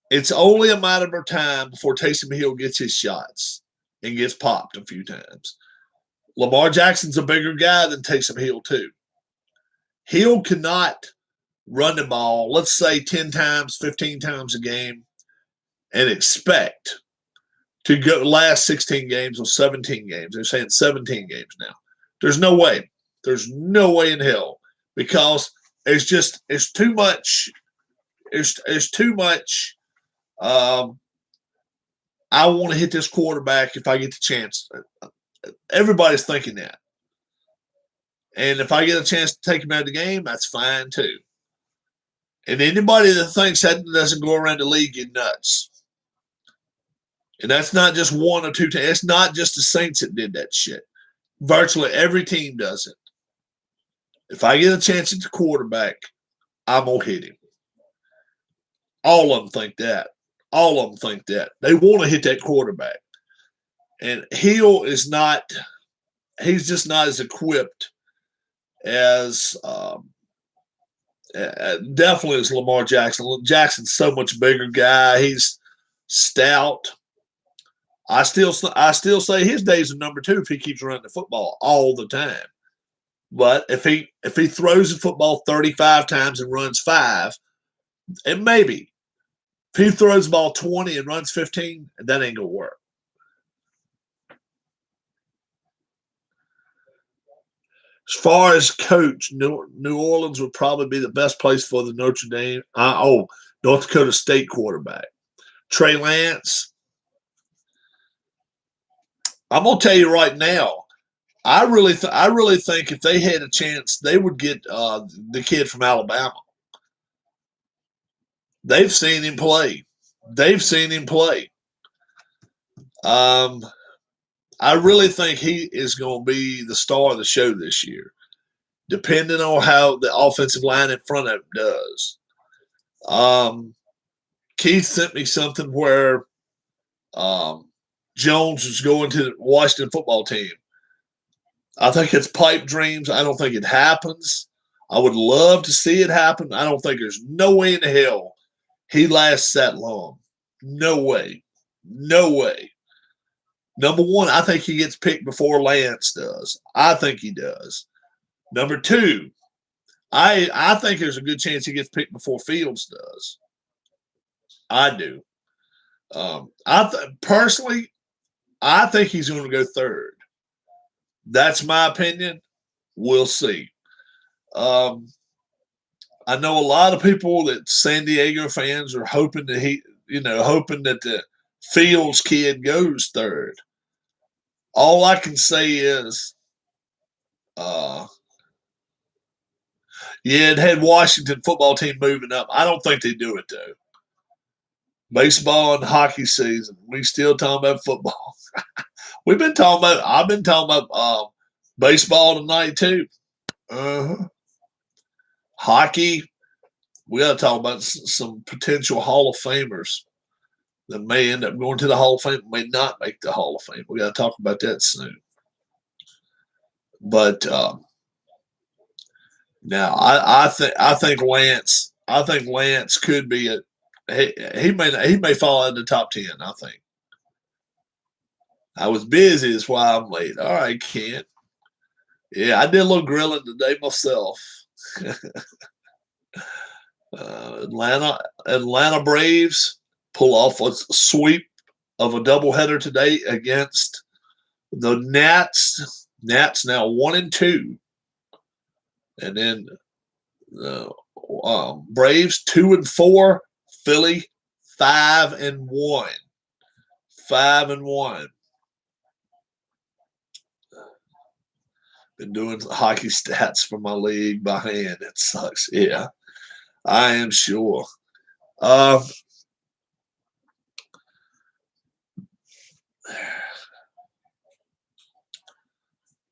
Speaker 1: it's only a matter of time before Taysom Hill gets his shots and gets popped a few times. Lamar Jackson's a bigger guy than Taysom Hill, too. Hill cannot run the ball, let's say 10 times, 15 times a game, and expect to go last 16 games or 17 games. They're saying 17 games now. There's no way. There's no way in hell because it's too much. It's too much. I want to hit this quarterback if I get the chance. Everybody's thinking that. And if I get a chance to take him out of the game, that's fine too. And anybody that thinks that doesn't go around the league get nuts. And that's not just 1 or 2 teams. It's not just the Saints that did that shit. Virtually every team does it. If I get a chance at the quarterback, I'm going to hit him. All of them think that. All of them think that. They want to hit that quarterback. And Hill is not – he's just not as equipped as definitely as Lamar Jackson. Jackson's so much bigger guy. He's stout. I still say his days are number 2 if he keeps running the football all the time. But if he throws the football 35 times and runs 5, it may be. If he throws the ball 20 and runs 15, that ain't going to work. As far as coach, New Orleans would probably be the best place for the North Dakota State quarterback. Trey Lance. I'm going to tell you right now, I really think if they had a chance, they would get the kid from Alabama. They've seen him play. I really think he is going to be the star of the show this year, depending on how the offensive line in front of him does. Keith sent me something where Jones was going to the Washington football team. I think it's pipe dreams. I don't think it happens. I would love to see it happen. I don't think there's no way in hell he lasts that long. No way. No way. Number 1, I think he gets picked before Lance does. I think he does. Number 2, I think there's a good chance he gets picked before Fields does. I do. Personally, I think he's going to go 3rd. That's my opinion. We'll see. I know a lot of people that San Diego fans are hoping that hoping that the Fields kid goes third. All I can say is, it had Washington football team moving up. I don't think they do it though. Baseball and hockey season. We still talking about football. I've been talking about baseball tonight too. Hockey. We got to talk about some potential Hall of Famers that may end up going to the Hall of Fame, may not make the Hall of Fame. We got to talk about that soon. But now I think Lance could be he may fall in the top 10. I think. I was busy, that's why I'm late. All right, Kent. Yeah, I did a little grilling today myself. Atlanta Braves pull off a sweep of a doubleheader today against the Nats. Nats now 1-2, and then Braves 2-4, Philly 5-1. 5-1. Been doing hockey stats for my league by hand. It sucks. Yeah, I am sure.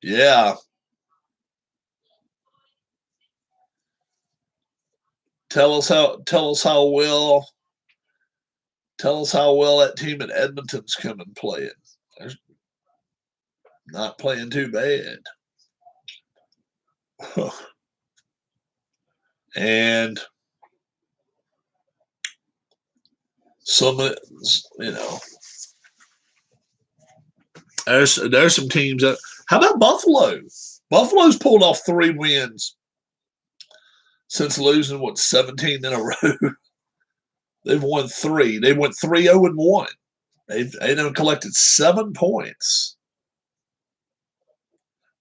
Speaker 1: Yeah. Tell us how well that team at Edmonton's coming playing. They're not playing too bad. And some, there's some teams that. How about Buffalo? Buffalo's pulled off 3 wins since losing 17 in a row. They've won 3. They went 3-0-1. They've collected 7 points.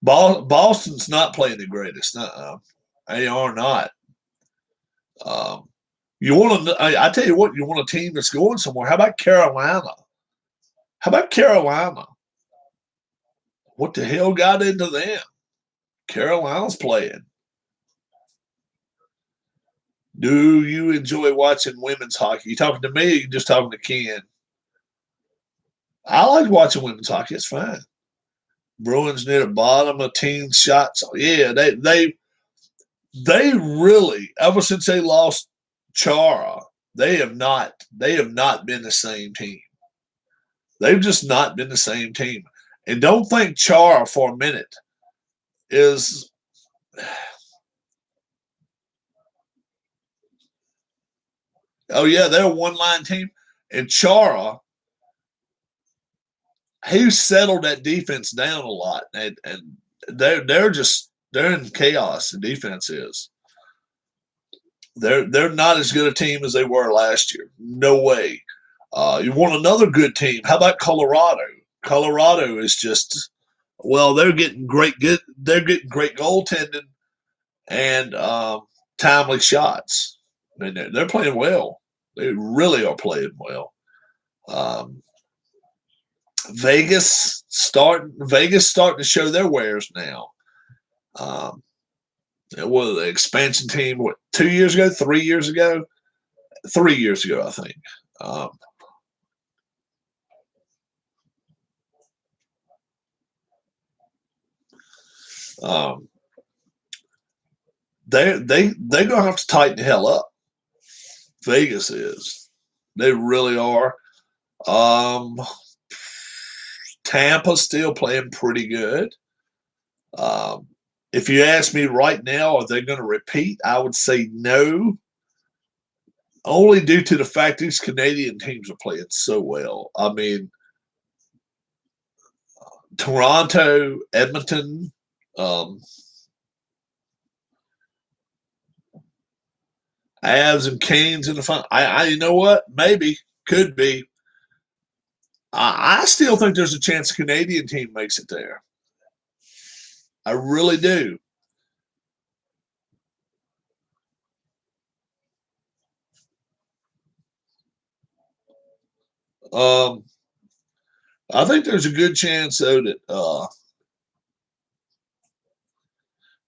Speaker 1: Boston's not playing the greatest. They are not. You want to? I tell you what. You want a team that's going somewhere. How about Carolina? What the hell got into them? Carolina's playing. Do you enjoy watching women's hockey? You talking to me? Or you just talking to Ken? I like watching women's hockey. It's fine. Bruins near the bottom of team shots. Yeah, they really, ever since they lost Chara, they have not been the same team. They've just not been the same team. And don't think Chara for a minute is. Oh yeah, they're a one-line team, and Chara, he settled that defense down a lot, and they're in chaos. The defense is. They're not as good a team as they were last year. No way. You want another good team? How about Colorado? Colorado is just they're getting great goaltending and timely shots. I mean, they're playing well. They really are playing well. Vegas starting to show their wares now. The expansion team, 2 years ago, 3 years ago? 3 years ago, I think. They're gonna have to tighten the hell up. Vegas is. They really are. Tampa's still playing pretty good. If you ask me right now, are they going to repeat? I would say no. Only due to the fact these Canadian teams are playing so well. I mean, Toronto, Edmonton, Avs and Canes in the final. You know what? Maybe. Could be. I still think there's a chance a Canadian team makes it there. I really do. I think there's a good chance though that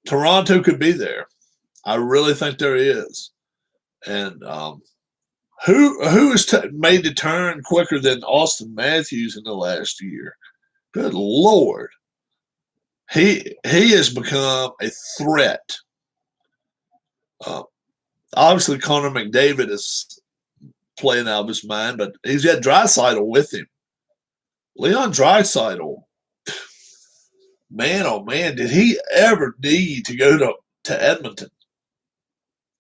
Speaker 1: Toronto could be there. I really think there is. And who has made the turn quicker than Austin Matthews in the last year? Good Lord. He has become a threat. Obviously, Connor McDavid is playing out of his mind, but he's got Draisaitl with him. Leon Draisaitl, man, oh man, did he ever need to go to Edmonton?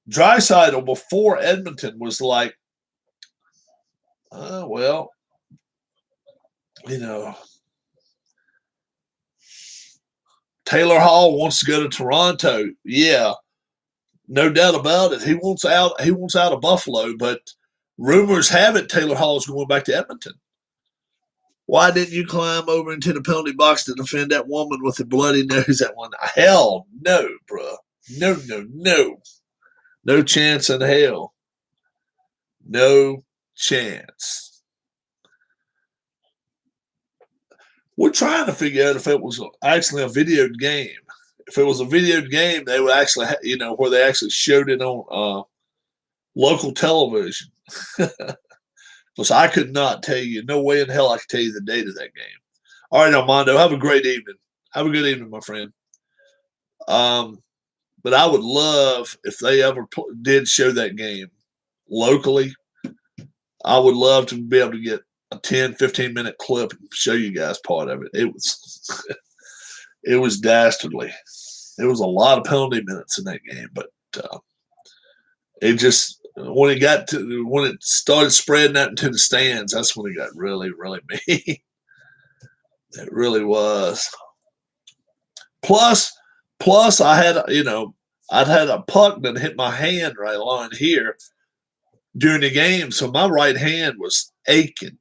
Speaker 1: Draisaitl before Edmonton was like, well, you know, Taylor Hall wants to go to Toronto. Yeah, no doubt about it. He wants out of Buffalo, but rumors have it Taylor Hall is going back to Edmonton. Why didn't you climb over into the penalty box to defend that woman with the bloody nose? That one, hell no, bro. No, no, no. No chance in hell. No chance. We're trying to figure out if it was actually a video game. If it was a video game, they would actually, where they actually showed it on local television. Because I could not tell you, no way in hell I could tell you the date of that game. All right, Armando, have a great evening. Have a good evening, my friend. But I would love if they ever did show that game locally. I would love to be able to get a 10, 15-minute clip and show you guys part of it. It was dastardly. There was a lot of penalty minutes in that game, but it just when it started spreading out into the stands, that's when it got really, really mean. It really was. Plus, I had I'd had a puck that hit my hand right along here during the game, so my right hand was aching.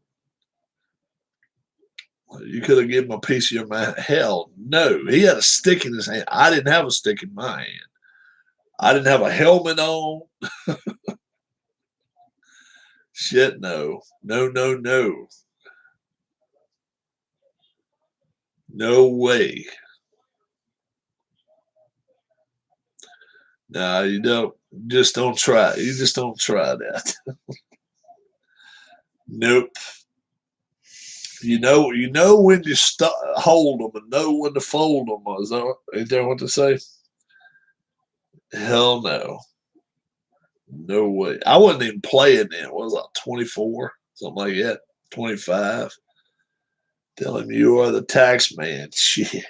Speaker 1: You could have given him a piece of your mind. Hell no. He had a stick in his hand. I didn't have a stick in my hand. I didn't have a helmet on. Shit, no. No, no, no. No way. No, you don't. Just don't try. You just don't try that. Nope. You know when you hold them and know when to fold them. Is that what to say? Hell no. No way. I wasn't even playing then. What was I, 24? Something like that. 25. Tell him you are the tax man. Shit.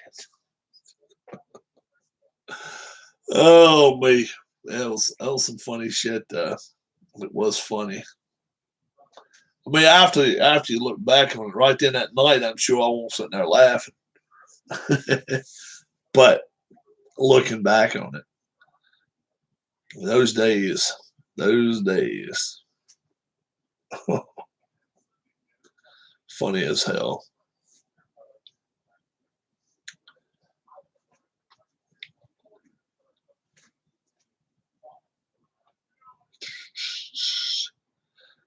Speaker 1: Oh, me. That was some funny shit. It was funny. I mean, after you look back on it right then that night, I'm sure I won't sit there laughing. But looking back on it, those days. Funny as hell.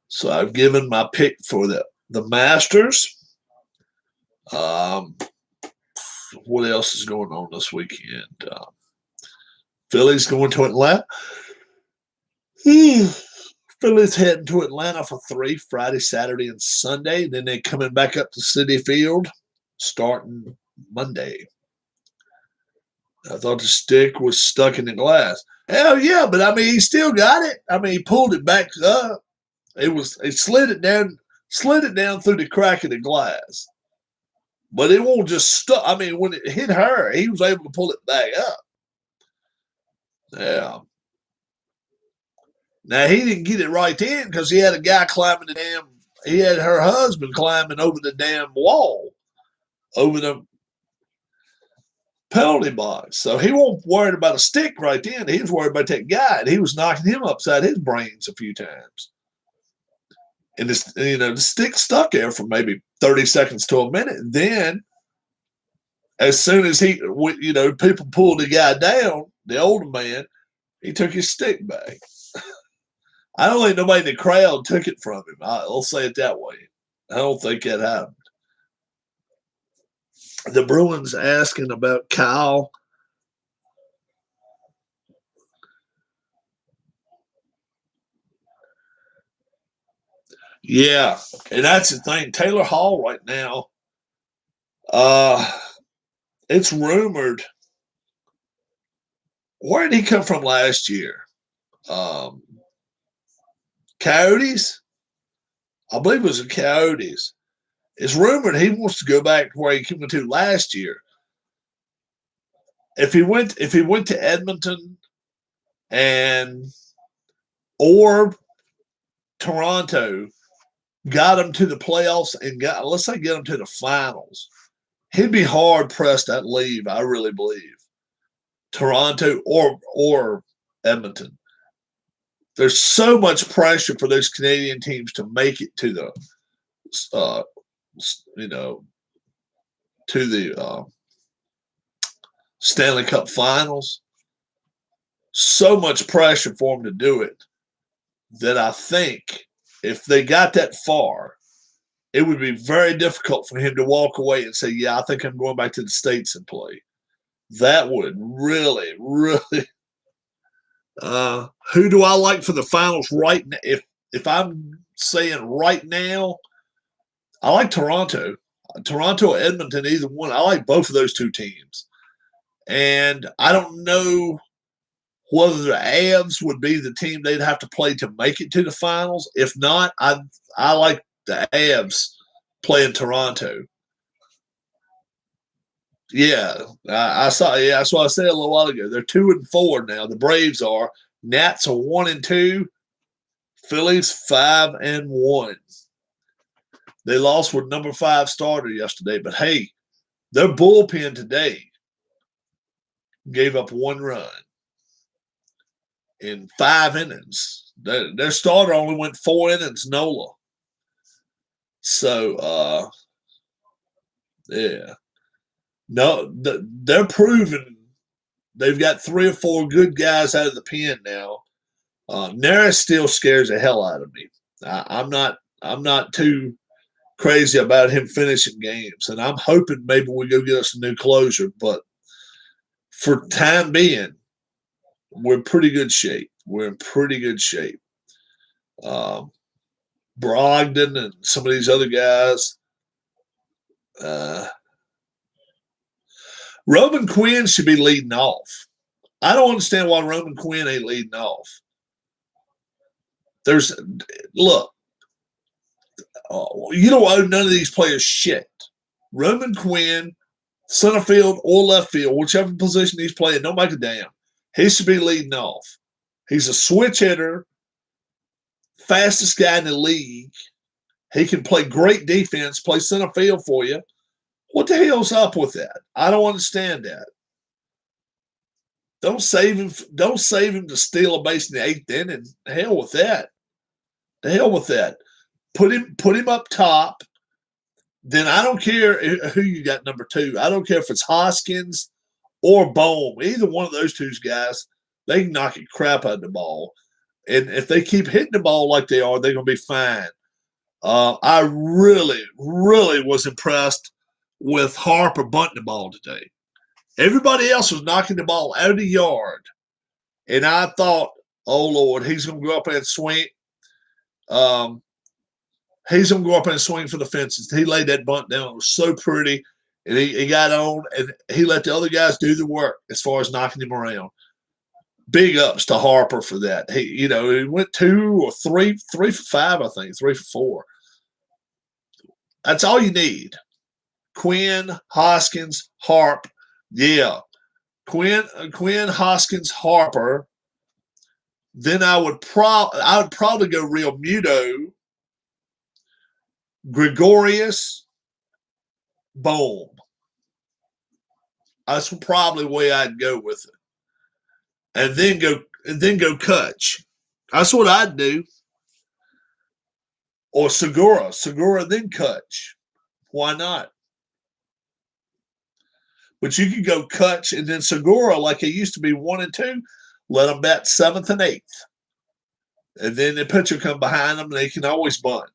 Speaker 1: So I've given my pick for the Masters. What else is going on this weekend? Philly's going to Atlanta. Philly's heading to Atlanta for 3 Friday, Saturday, and Sunday. Then they're coming back up to Citi Field starting Monday. I thought the stick was stuck in the glass. Hell yeah, but I mean, he still got it. I mean, he pulled it back up. It slid it down through the crack of the glass. But it won't just stuck. I mean, when it hit her, he was able to pull it back up. Yeah. Now, he didn't get it right then because he had a guy climbing he had her husband climbing over the damn wall, over the penalty box. So he wasn't worried about a stick right then. He was worried about that guy, and he was knocking him upside his brains a few times. And the stick stuck there for maybe 30 seconds to a minute. And then, as soon as people pulled the guy down, the older man, he took his stick back. I don't think nobody in the crowd took it from him. I'll say it that way. I don't think that happened. The Bruins asking about Kyle. Yeah, and that's the thing. Taylor Hall right now, it's rumored. Where did he come from last year? Coyotes? I believe it was the Coyotes. It's rumored he wants to go back to where he came to last year. If he went to Edmonton and or Toronto, got him to the playoffs and let's say get him to the finals, he'd be hard pressed to leave. I really believe Toronto or Edmonton. There's so much pressure for those Canadian teams to make it to the, to the Stanley Cup Finals. So much pressure for them to do it that I think if they got that far, it would be very difficult for him to walk away and say, yeah, I think I'm going back to the States and play. That would really, really. Who do I like for the finals right now? If I'm saying right now, I like Toronto. Toronto or Edmonton, either one. I like both of those two teams. And I don't know whether the Avs would be the team they'd have to play to make it to the finals. If not, I like the Avs playing Toronto. Yeah, I saw. Yeah, that's what I said a little while ago. They're 2-4 now. The Braves are. Nats are 1-2. Phillies 5-1. They lost with number 5 starter yesterday, but hey, their bullpen today gave up 1 run in 5 innings. Their starter only went 4 innings, Nola. So, yeah. No, they're proving they've got 3 or 4 good guys out of the pen now. Neris still scares the hell out of me. I'm not too crazy about him finishing games, and I'm hoping maybe we go get us a new closer. But for time being, we're in pretty good shape. We're in pretty good shape. Brogdon and some of these other guys. Roman Quinn should be leading off. I don't understand why Roman Quinn ain't leading off. Look, you don't owe none of these players shit. Roman Quinn, center field or left field, whichever position he's playing, don't make a damn. He should be leading off. He's a switch hitter, fastest guy in the league. He can play great defense, play center field for you. What the hell's up with that? I don't understand that. Don't save him to steal a base in the 8th inning. The hell with that. The hell with that. Put him up top. Then I don't care who you got number 2. I don't care if it's Hoskins or Bohm. Either one of those 2 guys, they can knock the crap out of the ball. And if they keep hitting the ball like they are, they're going to be fine. I really, really was impressed with Harper bunting the ball today. Everybody else was knocking the ball out of the yard. And I thought, oh, Lord, he's going to go up and swing. He's going to go up and swing for the fences. He laid that bunt down. It was so pretty. And he got on, and he let the other guys do the work as far as knocking him around. Big ups to Harper for that. He went 2 or 3 for 5, I think, 3 for 4. That's all you need. Quinn, Hoskins, Harp. Yeah. Quinn, Hoskins, Harper. Then I would probably go Real Muto, Gregorius, Bohm. That's probably the way I'd go with it. And then go Kutch. That's what I'd do. Or Segura, then Kutch. Why not? But you could go Kutch and then Segura like it used to be 1 and 2. Let them bat 7th and 8th. And then the pitcher come behind them and they can always bunt.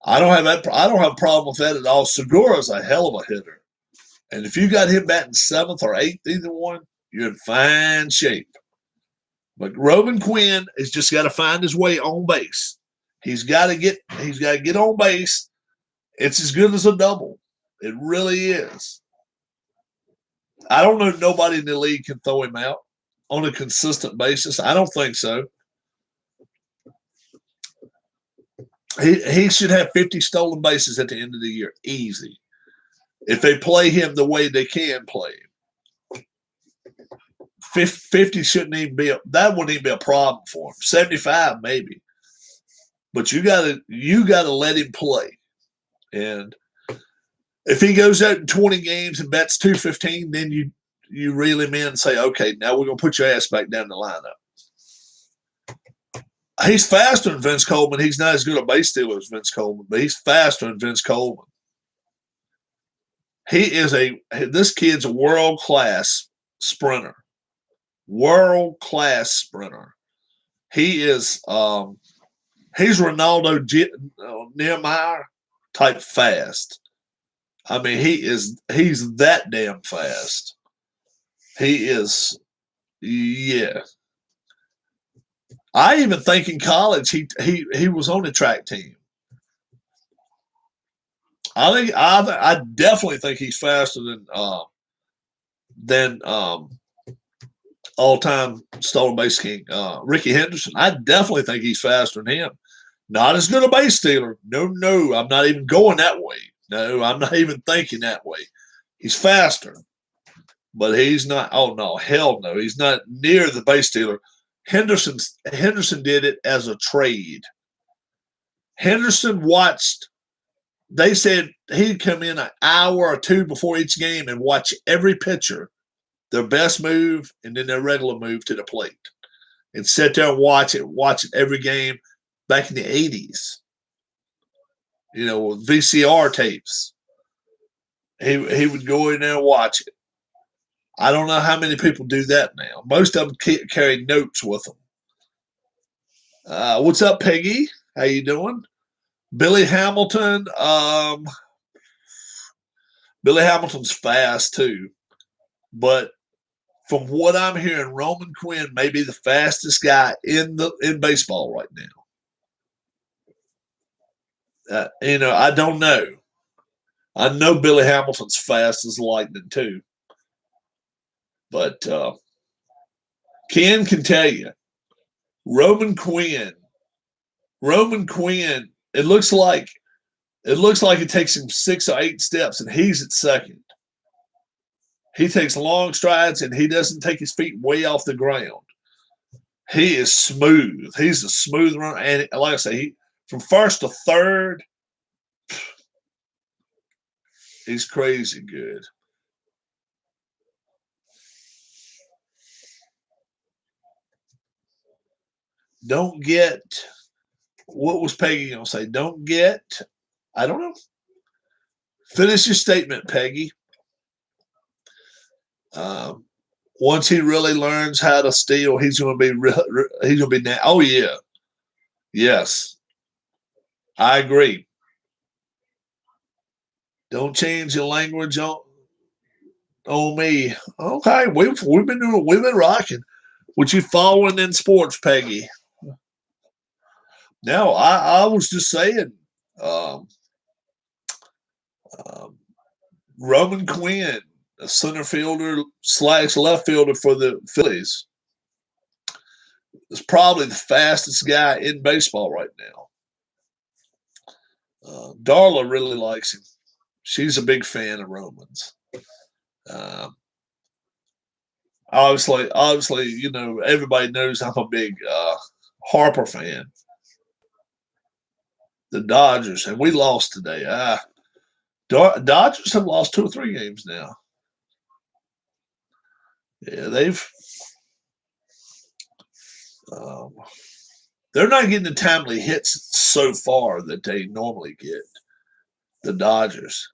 Speaker 1: I don't have that. I don't have a problem with that at all. Segura's a hell of a hitter, and if you got him batting seventh or eighth, either one, you're in fine shape. But Roman Quinn has just got to find his way on base. He's got to get on base. It's as good as a double. It really is. I don't know if nobody in the league can throw him out on a consistent basis. I don't think so. He should have 50 stolen bases at the end of the year, easy. If they play him the way they can play him. 50 shouldn't even be that wouldn't even be a problem for him. 75 maybe. But you gotta let him play. And if he goes out in 20 games and bats 215, then you reel him in and say, okay, now we're gonna put your ass back down the lineup. He's faster than Vince Coleman. He's not as good a base stealer as Vince Coleman, but he's faster than Vince Coleman. This kid's a world-class sprinter. World-class sprinter. He is he's Ronaldo Niemeyer type fast. I mean, he's that damn fast. He is, yeah. I even think in college he was on the track team. I definitely think he's faster than all-time stolen base king Ricky Henderson. I definitely think he's faster than him. Not as good a base stealer. No, I'm not even going that way. No, I'm not even thinking that way. He's faster, but he's not. Oh no, hell no, he's not near the base stealer. Henderson did it as a trade. Henderson watched. They said he'd come in an hour or two before each game and watch every pitcher, their best move and then their regular move to the plate, and sit there and watch it every game. Back in the 80s, with VCR tapes, he would go in there and watch it. I don't know how many people do that now. Most of them carry notes with them. What's up, Peggy? How you doing? Billy Hamilton. Billy Hamilton's fast too, but from what I'm hearing, Roman Quinn may be the fastest guy in baseball right now. I don't know. I know Billy Hamilton's fast as lightning too. But Ken can tell you, Roman Quinn, it looks like it takes him 6 or 8 steps and he's at second. He takes long strides and he doesn't take his feet way off the ground. He is smooth. He's a smooth runner. And like I say, from first to third, he's crazy good. Don't get, what was Peggy going to say? Don't get, I don't know. Finish your statement, Peggy. Once he really learns how to steal, he's going to be, oh yeah. Yes. I agree. Don't change your language on me. Okay, we've been rocking. What you following in sports, Peggy? No, I was just saying, Roman Quinn, a center fielder / left fielder for the Phillies, is probably the fastest guy in baseball right now. Darla really likes him. She's a big fan of Roman's. Obviously, everybody knows I'm a big Harper fan. The Dodgers, and we lost today. Dodgers have lost 2 or 3 games now. Yeah, they're not getting the timely hits so far that they normally get. The Dodgers.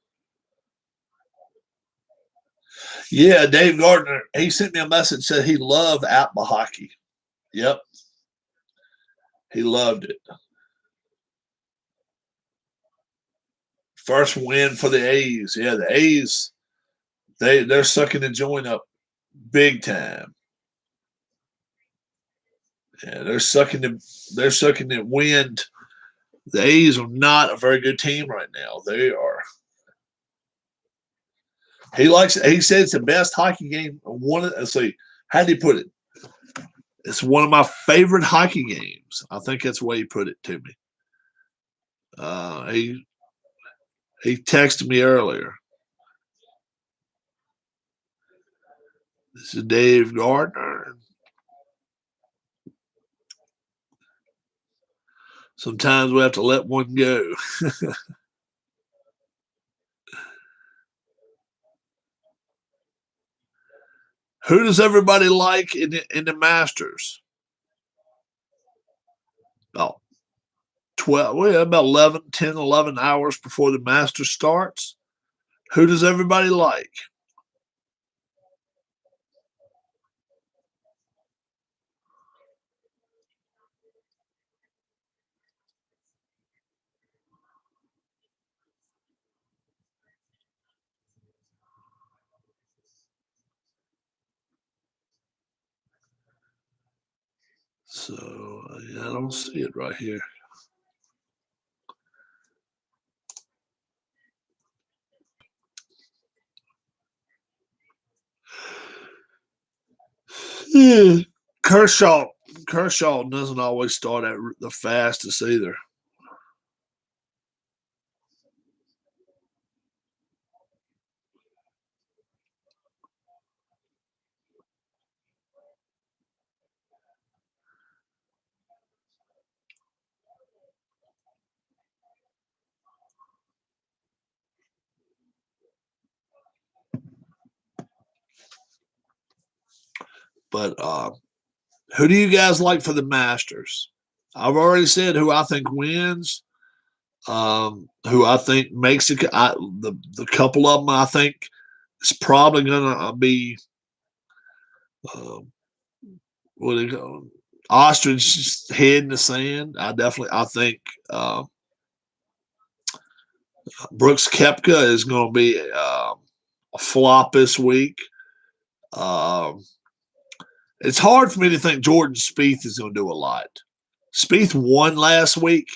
Speaker 1: Yeah, Dave Gardner, he sent me a message, said he loved Atma hockey. Yep. He loved it. First win for the A's. Yeah, the A's, they're sucking the joint up big time. Yeah, they're sucking the wind. The A's are not a very good team right now. They are. He said it's the best hockey game. Let's see, how did he put it? It's one of my favorite hockey games. I think that's the way he put it to me. He texted me earlier. This is Dave Gardner. Sometimes we have to let one go. Who does everybody like in the Masters? About 12, well, about 11, 10, 11 hours before the Masters starts. Who does everybody like? So, yeah, I don't see it right here. Kershaw doesn't always start at the fastest either. But who do you guys like for the Masters? I've already said who I think wins. Who I think makes it. The couple of them I think is probably going to be what do you call it? Ostrich head in the sand. I think Brooks Koepka is going to be a flop this week. It's hard for me to think Jordan Spieth is going to do a lot. Spieth won last week.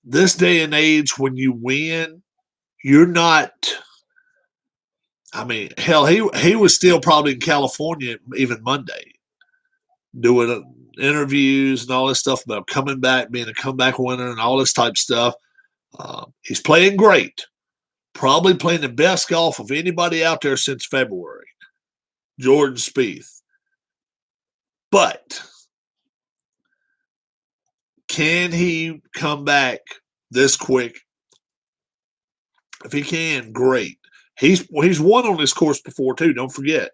Speaker 1: This day and age, when you win, you're not. I mean, hell, he was still probably in California even Monday, doing interviews and all this stuff about coming back, being a comeback winner, and all this type of stuff. He's playing great. Probably playing the best golf of anybody out there since February. Jordan Spieth. But can he come back this quick? If he can, great. He's won on this course before too. Don't forget,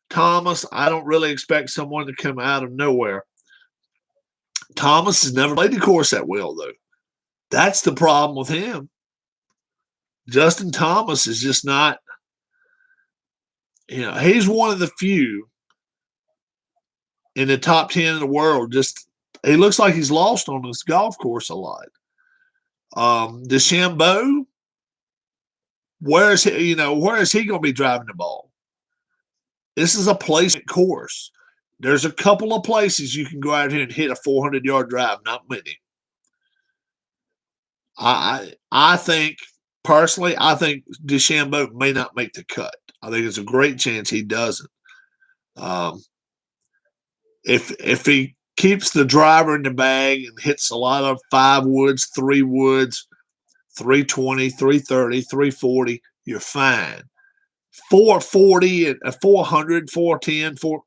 Speaker 1: Thomas. I don't really expect someone to come out of nowhere. Thomas has never played the course that well though. That's the problem with him. Justin Thomas is just not. He's one of the few in the top 10 in the world. Just he looks like he's lost on this golf course a lot. DeChambeau. Where is he going to be driving the ball? This is a placement course. There's a couple of places you can go out here and hit a 400-yard drive, not many. I think, personally, DeChambeau may not make the cut. I think it's a great chance he doesn't. If he keeps the driver in the bag and hits a lot of 5 woods, 3 woods, 320, 330, 340, you're fine. 440 and 400, 410,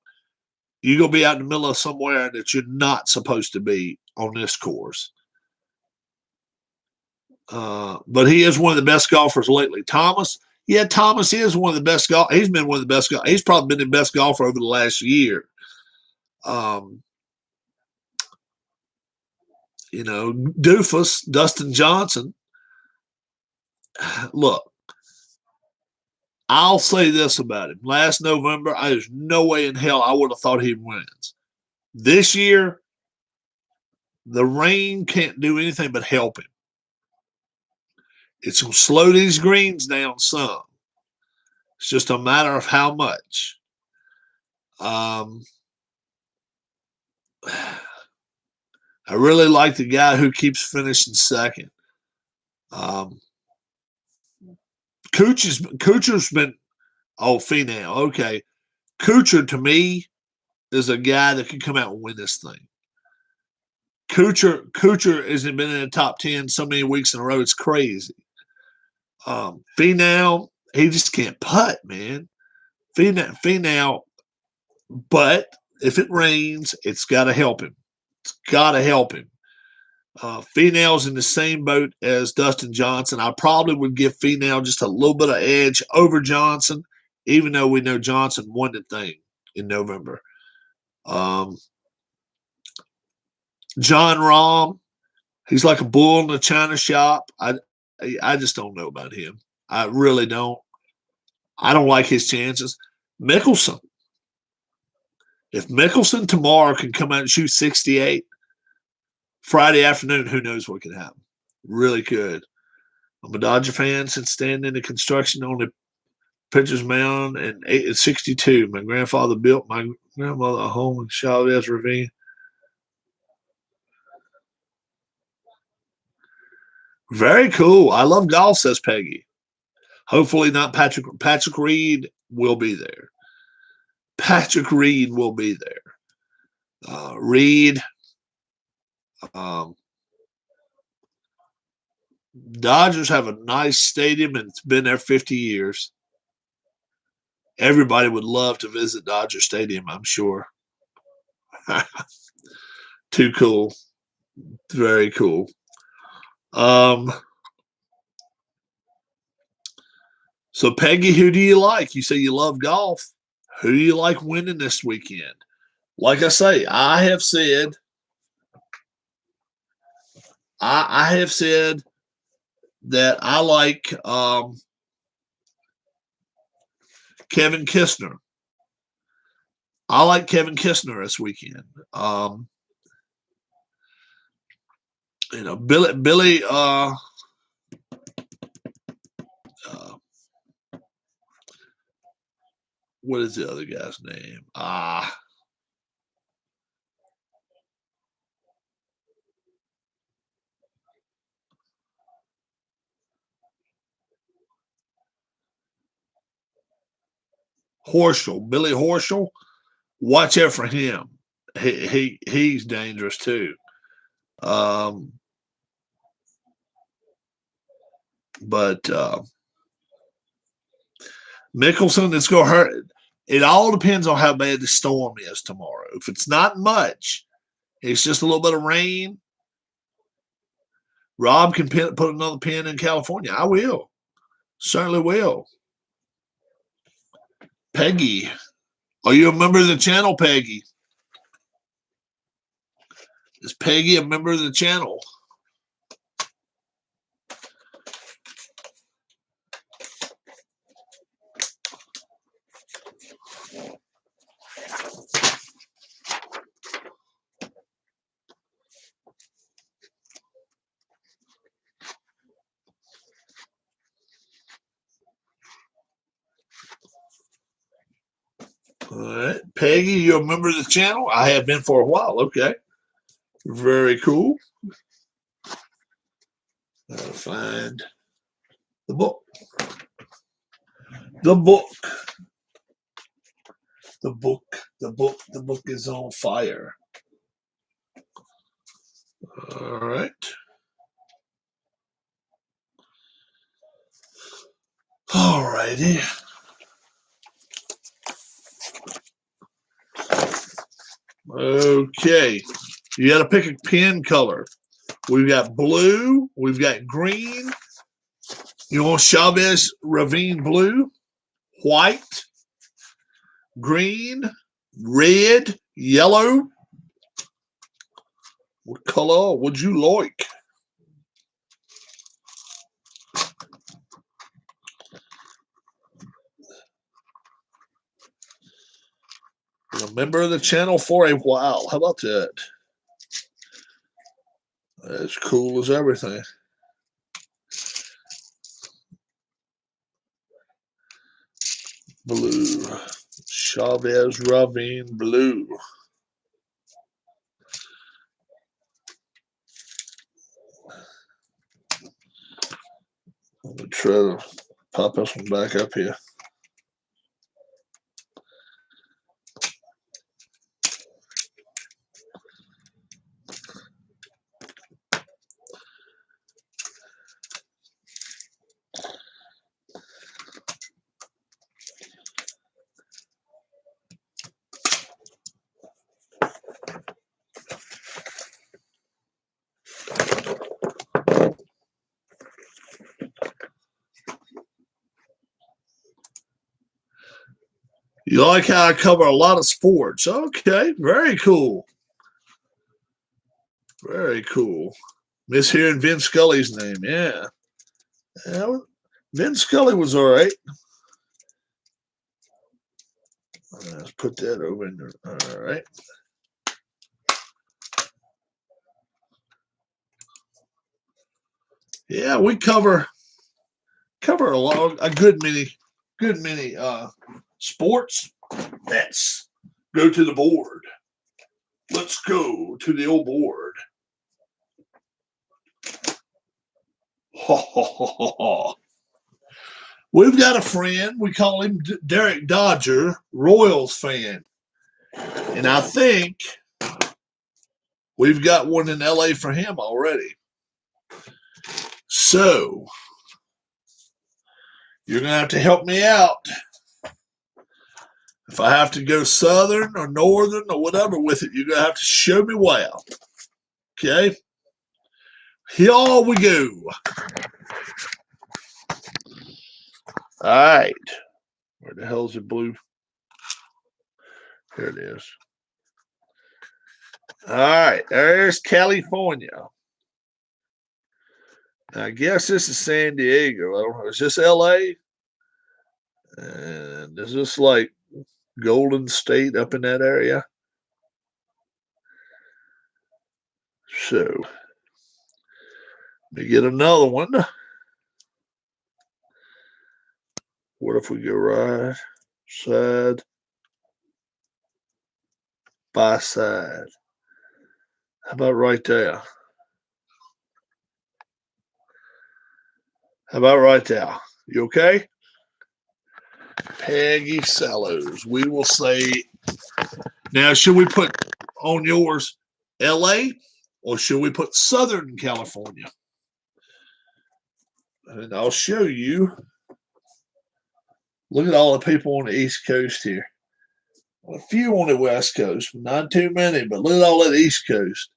Speaker 1: you're going to be out in the middle of somewhere that you're not supposed to be on this course. But he is one of the best golfers lately. Thomas is one of the best golfers. He's been one of the best golfers. He's probably been the best golfer over the last year. Doofus, Dustin Johnson. Look, I'll say this about him. Last November, there's no way in hell I would have thought he wins. This year, the rain can't do anything but help him. It's going to slow these greens down some. It's just a matter of how much. I really like the guy who keeps finishing second. Kuchar's been Finau. Okay. Kuchar to me is a guy that can come out and win this thing. Kuchar hasn't been in the top 10 so many weeks in a row. It's crazy. Finau, he just can't putt, man. Finau, but if it rains, it's got to help him. It's got to help him. Finau's in the same boat as Dustin Johnson. I probably would give Finau just a little bit of edge over Johnson, even though we know Johnson won the thing in November. John Rahm, he's like a bull in the china shop. I just don't know about him. I really don't. I don't like his chances. Mickelson. If Mickelson tomorrow can come out and shoot 68, Friday afternoon, who knows what can happen. Really could. I'm a Dodger fan since standing in the construction on the pitcher's mound in 62. My grandfather built my grandmother a home in Chavez Ravine. Very cool. I love golf, says Peggy. Hopefully not Patrick. Patrick Reed will be there. Patrick Reed will be there. Reed. Dodgers have a nice stadium and it's been there 50 years. Everybody would love to visit Dodger Stadium, I'm sure. Too cool. Very cool. So Peggy, who do you like? You say you love golf. Who do you like winning this weekend? Like I say, I have said that I like Kevin Kistner. I like Kevin Kistner this weekend. Billy what is the other guy's name? Horschel, Billy Horschel. Watch out for him. He's dangerous too. But Mickelson, it's going to hurt. It all depends on how bad the storm is tomorrow. If it's not much, it's just a little bit of rain. Rob can put another pin in California. I will. Certainly will. Peggy. Are you a member of the channel, Peggy? Is Peggy a member of the channel? All right. Peggy, you're a member of the channel? I have been for a while. Okay. Very cool. I'll find the book. The book. The book. The book. The book is on fire. All right. All righty. Okay. You got to pick a pen color. We've got blue. We've got green. You want Chavez Ravine blue, white, green, red, yellow. What color would you like? Been a member of the channel for a while. How about that? As cool as everything. Blue. Chavez Ravine blue. Let me try to pop this one back up here. You like how I cover a lot of sports? Okay, very cool. Very cool. Miss hearing Vin Scully's name. Yeah. Vin Scully was all right. Let's put that over in there. All right. Yeah, we cover a good many sports. Let's go to the board. Let's go to the old board. Ha, ha, ha, ha, ha. We've got a friend. We call him Derek Dodger, Royals fan. And I think we've got one in LA for him already. So you're going to have to help me out. If I have to go southern or northern or whatever with it, you're going to have to show me well. Okay? Here we go. All right. Where the hell's the blue? Here it is. All right. There's California. I guess this is San Diego. I don't know. Is this LA? And is this like Golden State up in that area? So, let me get another one. What if we go right side by side? How about right there? How about right there? You okay? Peggy Sallows. We will say, now, should we put on yours LA or should we put Southern California? And I'll show you. Look at all the people on the East Coast here. A few on the West Coast, not too many, but look at all that East Coast.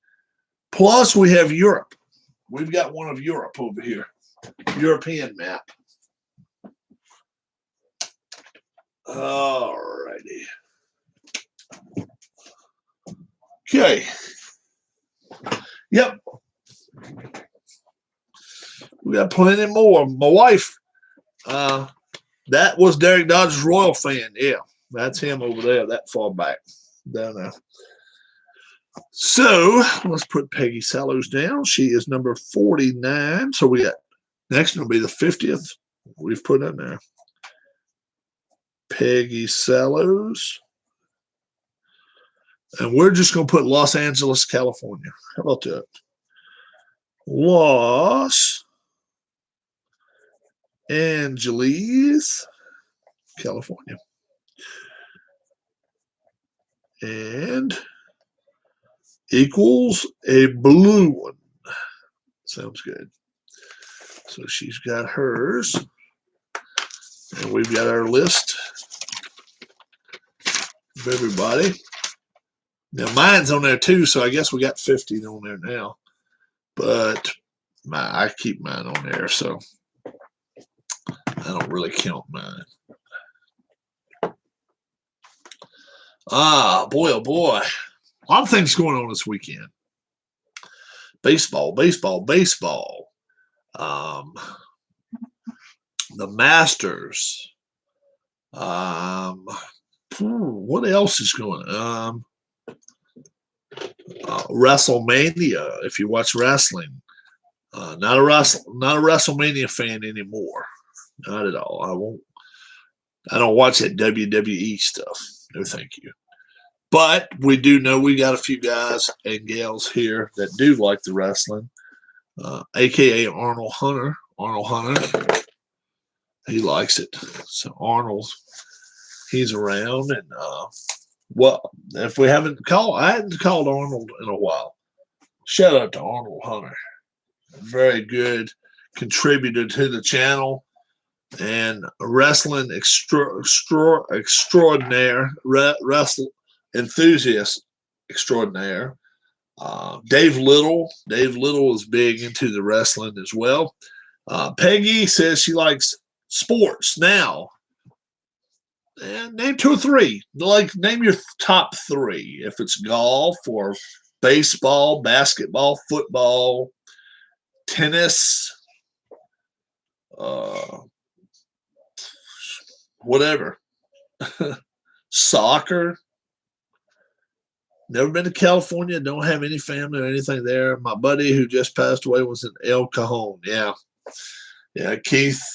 Speaker 1: Plus, we have Europe. We've got one of Europe over here. European map. All righty. Okay. Yep. We got plenty more. My wife, that was Derek Dodger's Royal fan. Yeah, that's him over there, that far back. Down there. So let's put Peggy Sallows down. She is number 49. So we got next will be the 50th. We've put in there. Peggy Sallows. And we're just going to put Los Angeles, California. How about that? Los Angeles, California. And equals a blue one. Sounds good. So she's got hers. And we've got our list of everybody. Now, mine's on there too, so I guess we got 50 on there now. But I keep mine on there, so I don't really count mine. Boy, oh boy. A lot of things going on this weekend. Baseball. The Masters. What else is going on? WrestleMania, if you watch wrestling. Not a WrestleMania fan anymore. Not at all. I won't I don't watch that WWE stuff. No, thank you. But we do know we got a few guys and gals here that do like the wrestling, aka Arnold Hunter. Arnold Hunter, he likes it. So Arnold, he's around, and well, if we haven't called, I hadn't called Arnold in a while. Shout out to Arnold Hunter, very good contributor to the channel and wrestling extraordinaire, wrestle enthusiast extraordinaire. Dave Little is big into the wrestling as well. Peggy says she likes sports now. And name 2 or 3. Like, name your top 3. If it's golf or baseball, basketball, football, tennis, whatever. Soccer. Never been to California. Don't have any family or anything there. My buddy who just passed away was in El Cajon. Yeah. Keith's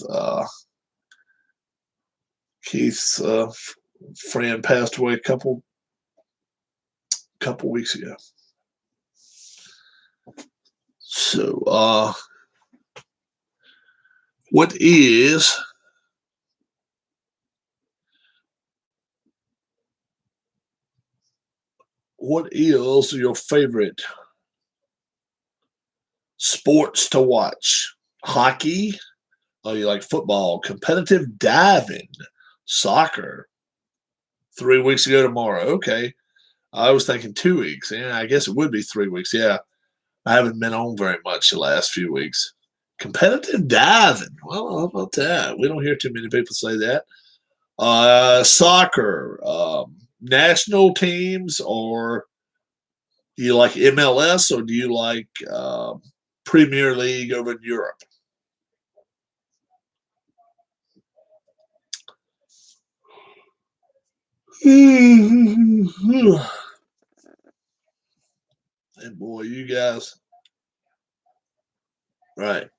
Speaker 1: friend passed away a couple weeks ago. So, what is your favorite sports to watch? Hockey? Oh, you like football? Competitive diving? Soccer? 3 weeks ago tomorrow. Okay. I was thinking 2 weeks. Yeah, I guess it would be 3 weeks. Yeah. I haven't been on very much the last few weeks. Competitive diving. Well, how about that? We don't hear too many people say that. Soccer. National teams, or do you like MLS, or do you like Premier League over in Europe? And boy, you guys, right.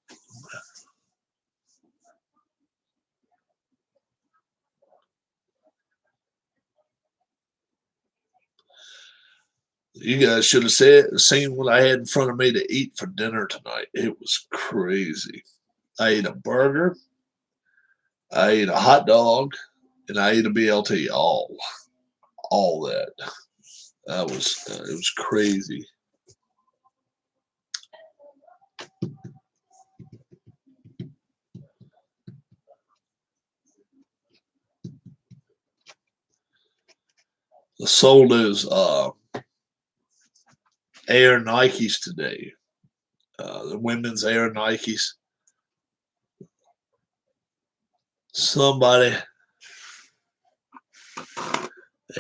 Speaker 1: You guys should have seen what I had in front of me to eat for dinner tonight. It was crazy. I ate a burger, I ate a hot dog, and I ate a BLT. All that. It was crazy. I sold those Air Nikes today. The women's Air Nikes. Somebody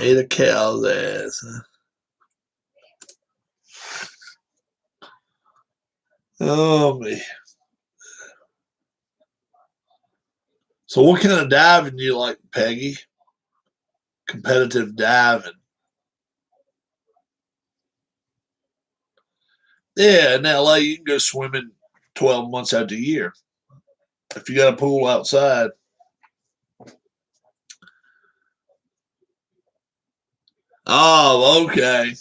Speaker 1: ate a cow's ass. Oh me. So what kind of diving do you like, Peggy? Competitive diving. Yeah, in LA you can go swimming 12 months out the year. If you got a pool outside. Oh, okay.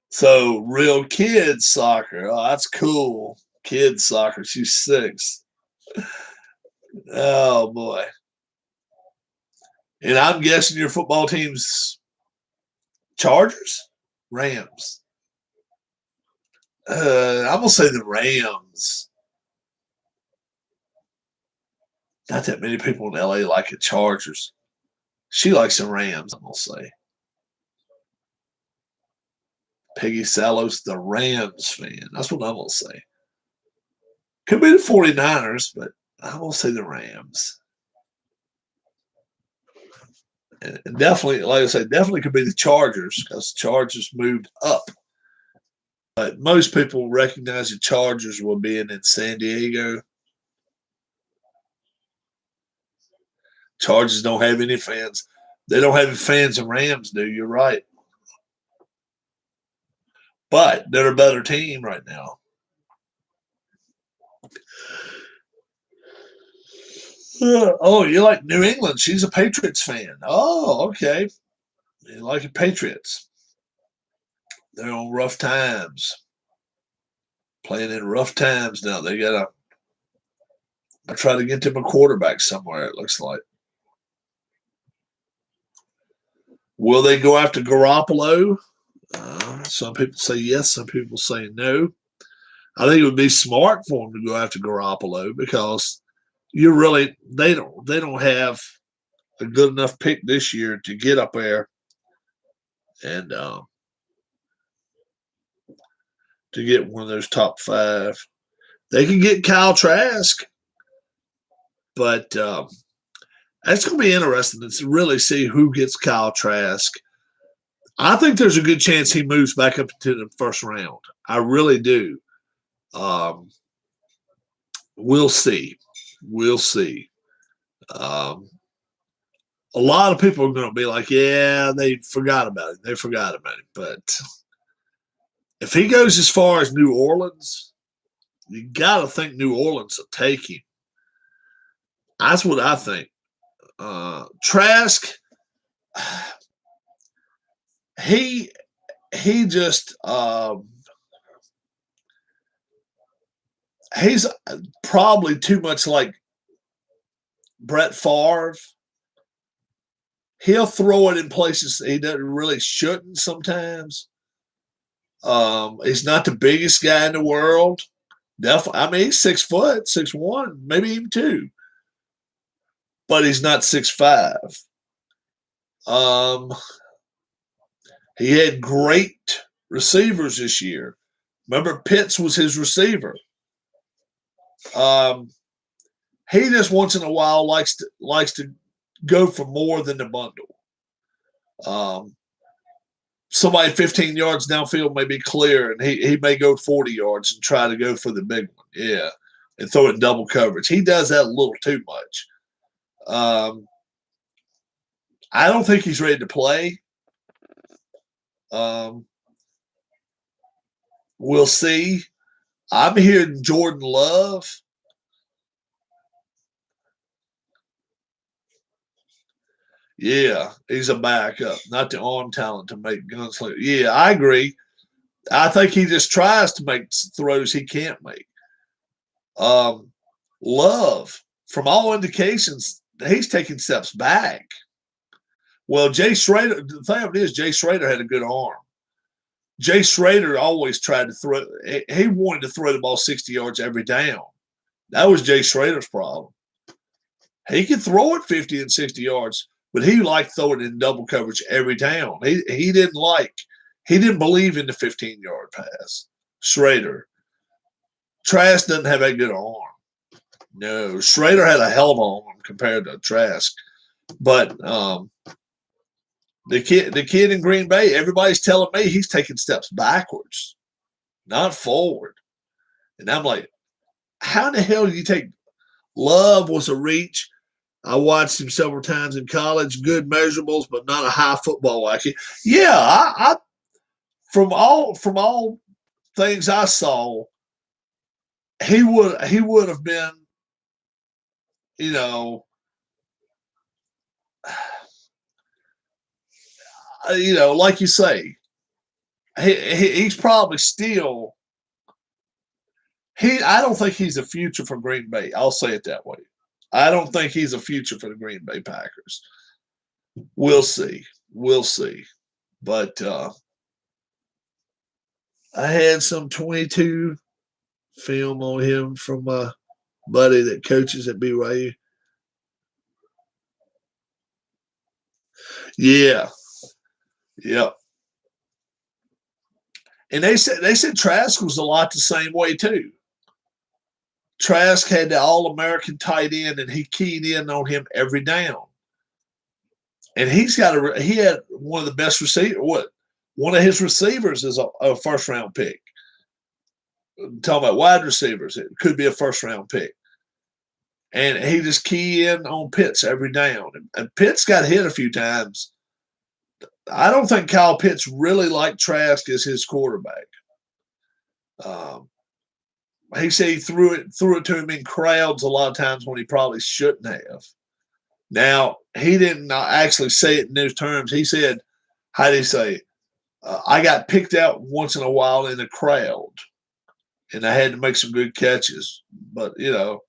Speaker 1: So real kids soccer. Oh, that's cool. Kids soccer. She's 6. Oh boy. And I'm guessing your football team's Chargers? Rams. I'm gonna say the Rams. Not that many people in LA like the Chargers. She likes the Rams, I'm gonna say. Peggy Salos, the Rams fan. That's what I'm gonna say. Could be the 49ers, but I'm gonna say the Rams. And definitely, like I said, definitely could be the Chargers, because the Chargers moved up. But most people recognize the Chargers will being in San Diego. Chargers don't have any fans. They don't have any fans the Rams do. You're right. But they're a better team right now. Oh, you like New England? She's a Patriots fan. Oh, okay. You like the Patriots? They're on rough times, playing in rough times now. They gotta try to get them a quarterback somewhere. It looks like. Will they go after Garoppolo? Some people say yes. Some people say no. I think it would be smart for them to go after Garoppolo because they don't have a good enough pick this year to get up there and to get one of those top 5. They can get Kyle Trask, but it's going to be interesting to really see who gets Kyle Trask. I think there's a good chance he moves back up to the first round. I really do. We'll see. We'll see. A lot of people are going to be like, yeah, they forgot about it. They forgot about it. But if he goes as far as New Orleans, you got to think New Orleans will take him. That's what I think. Trask, he just he's probably too much like Brett Favre. He'll throw it in places he doesn't really shouldn't sometimes. He's not the biggest guy in the world. Definitely, I mean, he's 6 foot, 6'1", maybe even 2. But he's not 6'5". He had great receivers this year. Remember, Pitts was his receiver. He just once in a while likes to go for more than the bundle. Somebody 15 yards downfield may be clear, and he may go 40 yards and try to go for the big one. Yeah, and throw it in double coverage. He does that a little too much. I don't think he's ready to play. We'll see. I'm hearing Jordan Love. Yeah, he's a backup, not the arm talent to make gunslinger. Yeah, I agree. I think he just tries to make throws he can't make. Love, from all indications, he's taking steps back. Well, Jay Schrader, the thing of it is, Jay Schrader had a good arm. Jay Schrader always tried to throw. He wanted to throw the ball 60 yards every down. That was Jay Schrader's problem. He could throw it 50 and 60 yards, but he liked throwing it in double coverage every down. He didn't believe in the 15-yard pass. Schrader. Trask doesn't have a good arm. No, Schrader had a hell of an arm compared to Trask. But the kid in Green Bay, everybody's telling me he's taking steps backwards, not forward. And I'm like, how in the hell do you take Love was a reach. I watched him several times in college, good measurables, but not a high football IQ. Yeah, I from all things I saw, he would have been, you know, like you say, he's probably still. I don't think he's a future for Green Bay. I'll say it that way. I don't think he's a future for the Green Bay Packers. We'll see. We'll see. But I had some 22 film on him from my buddy that coaches at BYU. Yeah. Yep. And they said Trask was a lot the same way too. Trask had the All-American tight end, and he keyed in on him every down. And he had one of the best receivers. One of his receivers is a first-round pick. I'm talking about wide receivers, it could be a first-round pick. And he just keyed in on Pitts every down. And Pitts got hit a few times. I don't think Kyle Pitts really liked Trask as his quarterback. he said he threw it to him in crowds a lot of times when he probably shouldn't have. Now, he didn't actually say it in those terms. He said, how did he say it? I got picked out once in a while in a crowd, and I had to make some good catches. But, you know,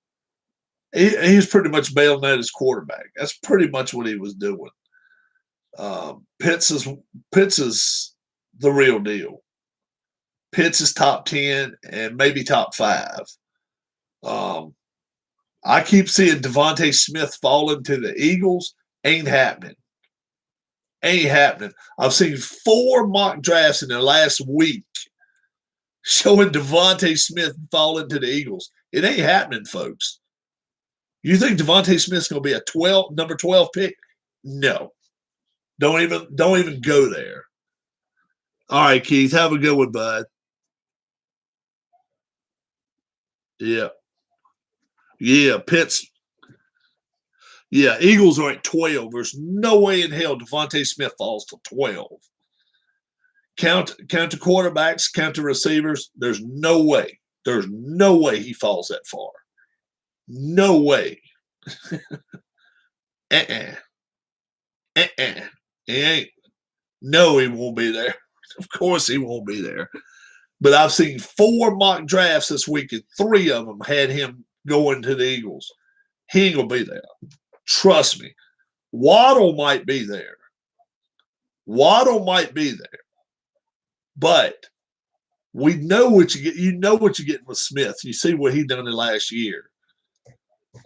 Speaker 1: he's pretty much bailing out his quarterback. That's pretty much what he was doing. Pitts is the real deal. Pitts is top 10 and maybe top 5. I keep seeing Devontae Smith falling to the Eagles. Ain't happening. Ain't happening. I've seen 4 mock drafts in the last week showing Devontae Smith falling to the Eagles. It ain't happening, folks. You think Devontae Smith's going to be a number 12 pick? No. Don't even go there. All right, Keith, have a good one, bud. Yeah. Yeah, Pitts. Yeah, Eagles are at 12. There's no way in hell Devontae Smith falls to 12. Count the quarterbacks, count the receivers. There's no way. There's no way he falls that far. No way. He ain't. No, he won't be there. Of course he won't be there. But I've seen 4 mock drafts this week, and 3 of them had him going to the Eagles. He ain't going to be there. Trust me. Waddle might be there. But we know what you get. You know what you're getting with Smith. You see what he done in the last year.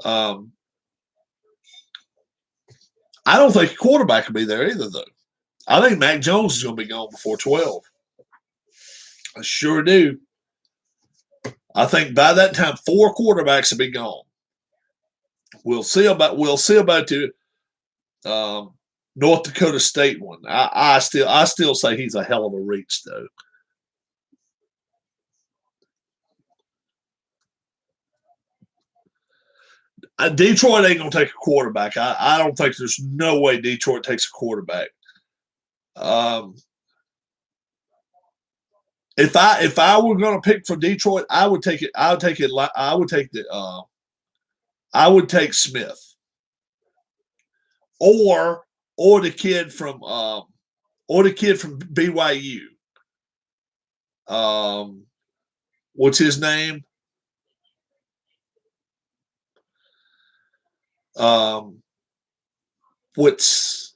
Speaker 1: I don't think a quarterback will be there either, though. I think Mac Jones is going to be gone before 12. I sure do. I think by that time, 4 quarterbacks will be gone. We'll see about the North Dakota State one. I still say he's a hell of a reach, though. Detroit ain't gonna take a quarterback. I don't think there's no way Detroit takes a quarterback. If I were gonna pick for Detroit, I would take Smith or the kid from BYU. What's his name? What's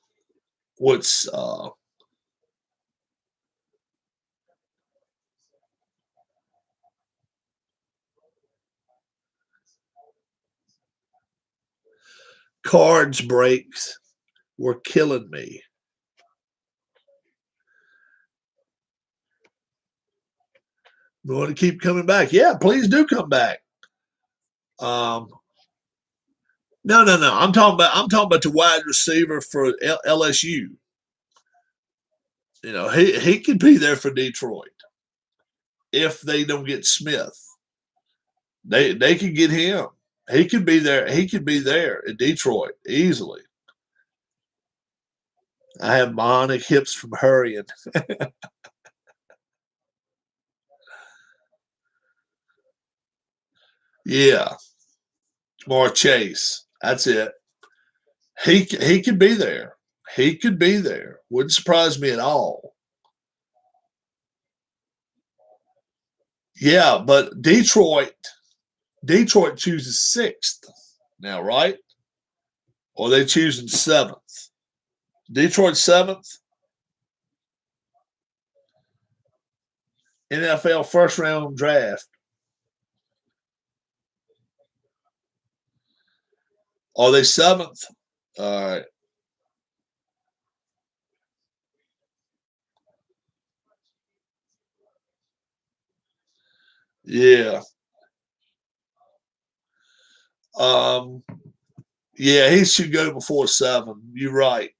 Speaker 1: cards breaks were killing me. We want to keep coming back. Yeah, please do come back. No. I'm talking about the wide receiver for LSU. You know, he could be there for Detroit if they don't get Smith. They could get him. He could be there. He could be there in Detroit easily. I have bionic hips from hurrying. Yeah, Jamar Chase. That's it. He could be there. He could be there. Wouldn't surprise me at all. Yeah, but Detroit chooses 6th now, right? Or they choosing 7th? Detroit 7th. NFL first round draft. Are they 7th? All right. Yeah. Yeah, he should go before 7. You're right.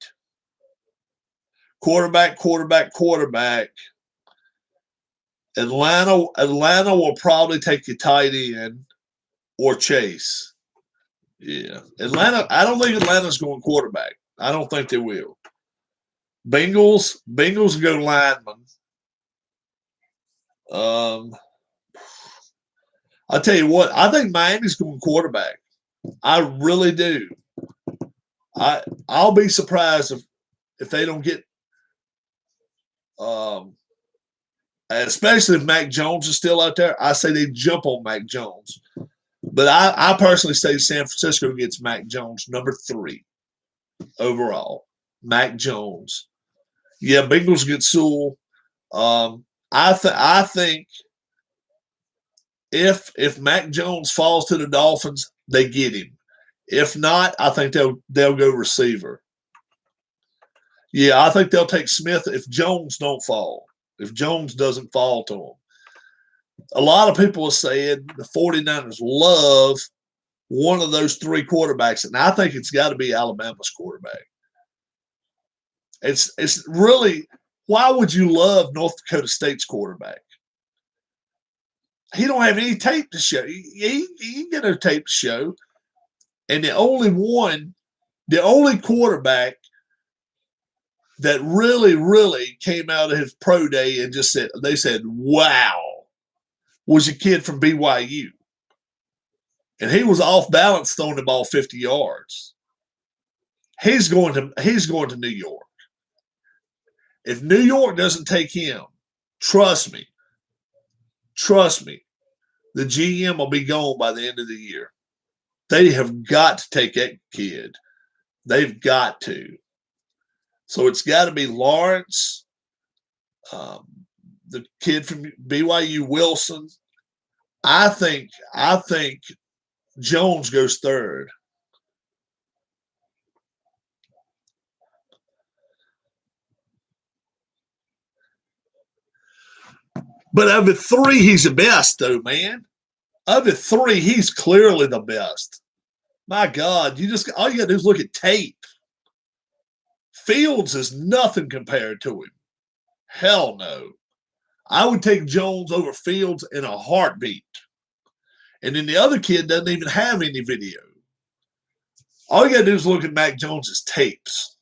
Speaker 1: Quarterback. Atlanta will probably take a tight end or Chase. Yeah. Atlanta, I don't think Atlanta's going quarterback. I don't think they will. Bengals go lineman. I'll tell you what, I think Miami's going quarterback. I really do. I'll be surprised if they don't get especially if Mac Jones is still out there. I say they jump on Mac Jones. But I personally say San Francisco gets Mac Jones number 3 overall. Mac Jones. Yeah, Bengals get Sewell. I think if Mac Jones falls to the Dolphins, they get him. If not, I think they'll go receiver. Yeah, I think they'll take Smith if Jones don't fall. If Jones doesn't fall to them. A lot of people are saying the 49ers love one of those 3 quarterbacks, and I think it's got to be Alabama's quarterback. It's really, why would you love North Dakota State's quarterback? He don't have any tape to show. He ain't got no tape to show. And the only quarterback that really came out of his pro day and just said, they said, wow, was a kid from BYU. And he was off balance throwing the ball 50 yards. He's going to New York. If New York doesn't take him, trust me, the GM will be gone by the end of the year. They have got to take that kid. They've got to. So it's got to be Lawrence, the kid from BYU, Wilson. I think Jones goes 3rd. But of the 3, he's the best, though, man. Of the 3, he's clearly the best. My God, all you got to do is look at tape. Fields is nothing compared to him. Hell no. I would take Jones over Fields in a heartbeat. And then the other kid doesn't even have any video. All you got to do is look at Mac Jones's tapes.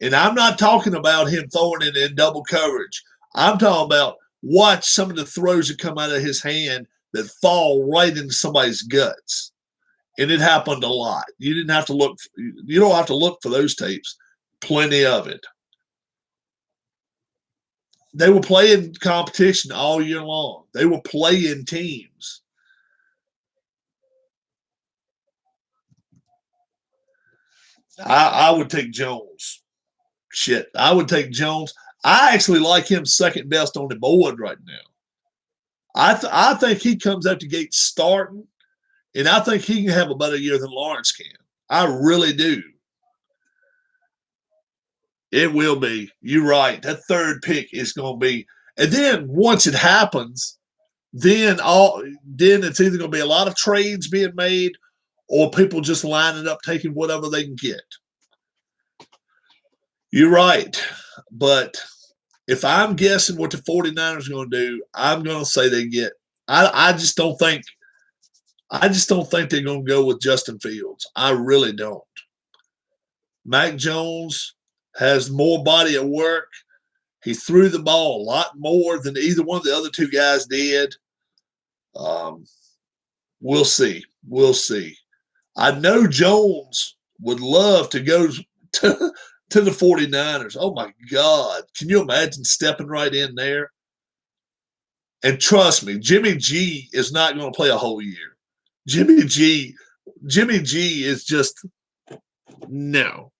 Speaker 1: And I'm not talking about him throwing it in double coverage. I'm talking about watch some of the throws that come out of his hand that fall right into somebody's guts. And it happened a lot. You don't have to look for those tapes. Plenty of it. They were playing competition all year long. They were playing teams. I would take Jones. Shit, I would take Jones. I actually like him second best on the board right now. I think he comes out the gate starting, and I think he can have a better year than Lawrence can. I really do. It will be. You're right. That 3rd pick is going to be, and then once it happens, then it's either going to be a lot of trades being made, or people just lining up taking whatever they can get. You're right. But if I'm guessing what the 49ers are going to do, I'm going to say they get – I just don't think they're going to go with Justin Fields. I really don't. Mac Jones has more body of work. He threw the ball a lot more than either one of the other 2 guys did. We'll see. We'll see. I know Jones would love to go to the 49ers. Oh, my God. Can you imagine stepping right in there? And trust me, Jimmy G is not going to play a whole year. Jimmy G is just – no.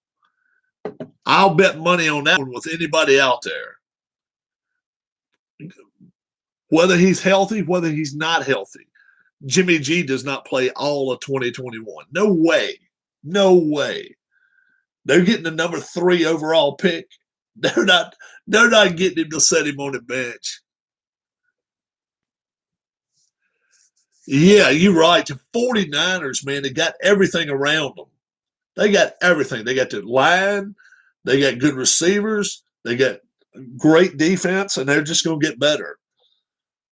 Speaker 1: I'll bet money on that one with anybody out there. Whether he's healthy, whether he's not healthy. Jimmy G does not play all of 2021. No way. No way. They're getting the number 3 overall pick. They're not getting him to set him on the bench. Yeah, you're right. The 49ers, man, they got everything around them. They got everything. They got the line. They got good receivers. They got great defense, and they're just going to get better.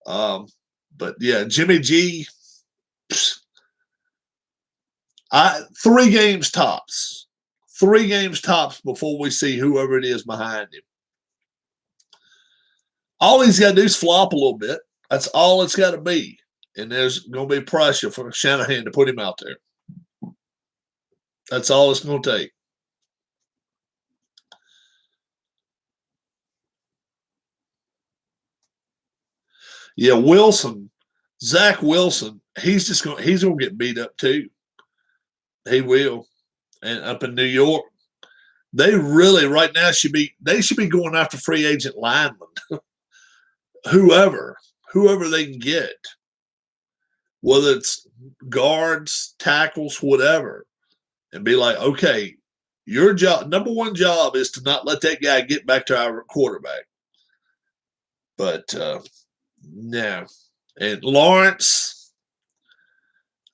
Speaker 1: But, yeah, Jimmy G, 3 games tops. 3 games tops before we see whoever it is behind him. All he's got to do is flop a little bit. That's all it's got to be. and there's going to be pressure for Shanahan to put him out there. That's all it's going to take. Yeah, Wilson, Zach Wilson, he's going to get beat up too. He will. And up in New York, they really right now should be going after free agent linemen. whoever they can get, whether it's guards, tackles, whatever, and be like, okay, your job, number one job is to not let that guy get back to our quarterback. But no. And Lawrence,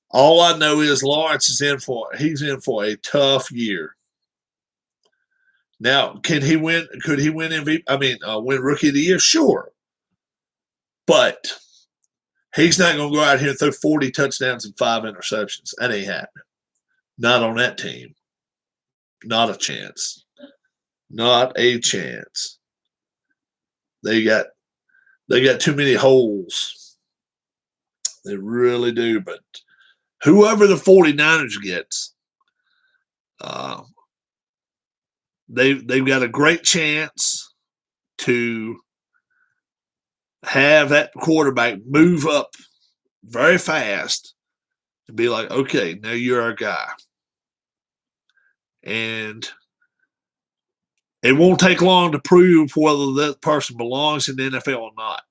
Speaker 1: all I know is Lawrence is he's in for a tough year. Now, can he win? Could he win MVP? Win Rookie of the Year? Sure. But he's not going to go out here and throw 40 touchdowns and 5 interceptions. That ain't happening. Not on that team. Not a chance. Not a chance. They got too many holes. They really do. But whoever the 49ers gets, they've got a great chance to have that quarterback move up very fast and be like, okay, now you're our guy. And it won't take long to prove whether that person belongs in the NFL or not.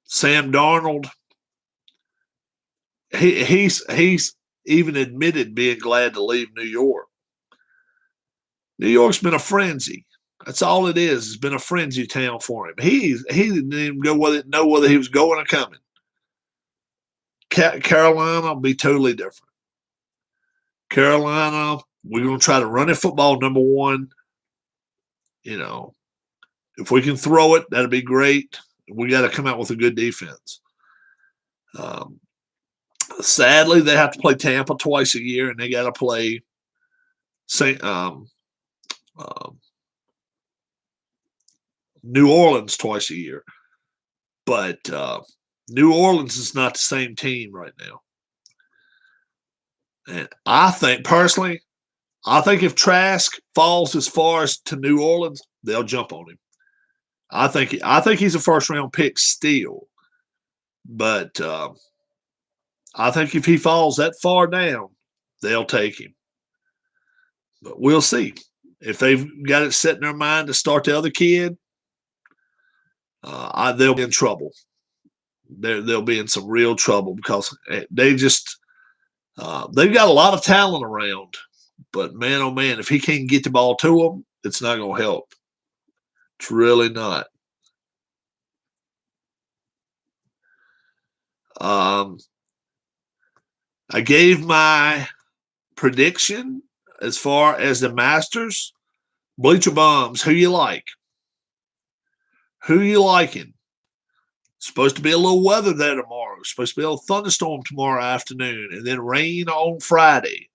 Speaker 1: Sam Darnold, he's even admitted being glad to leave New York. New York's been a frenzy. That's all it is. It's been a frenzy town for him. He didn't even know whether he was going or coming. Carolina will be totally different. Carolina, we're going to try to run it football, number one. If we can throw it, that'd be great. We got to come out with a good defense. Sadly, they have to play Tampa twice a year, and they got to play New Orleans twice a year. But New Orleans is not the same team right now. And I think, personally, if Trask falls as far as to New Orleans, they'll jump on him. I think he's a first-round pick still. But I think if he falls that far down, they'll take him. But we'll see. If they've got it set in their mind to start the other kid, they'll be in trouble. They'll be in some real trouble because they've got a lot of talent around. But, man, oh, man, if he can't get the ball to them, it's not going to help. It's really not. I gave my prediction as far as the Masters. Bleacher Bums, who you like? Who you liking? Supposed to be a little weather there tomorrow. Supposed to be a little thunderstorm tomorrow afternoon, and then rain on Friday.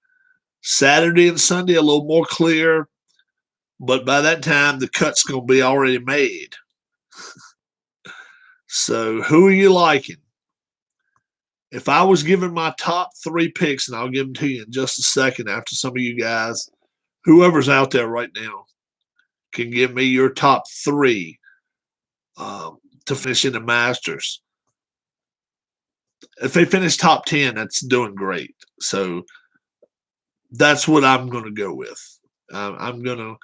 Speaker 1: Saturday and Sunday a little more clear, but by that time the cut's going to be already made. So who are you liking? If I was giving my top 3 picks, and I'll give them to you in just a second after some of you guys, whoever's out there right now, can give me your top 3 to finish in the Masters. If they finish top 10, that's doing great. So that's what I'm going to go with. I'm going to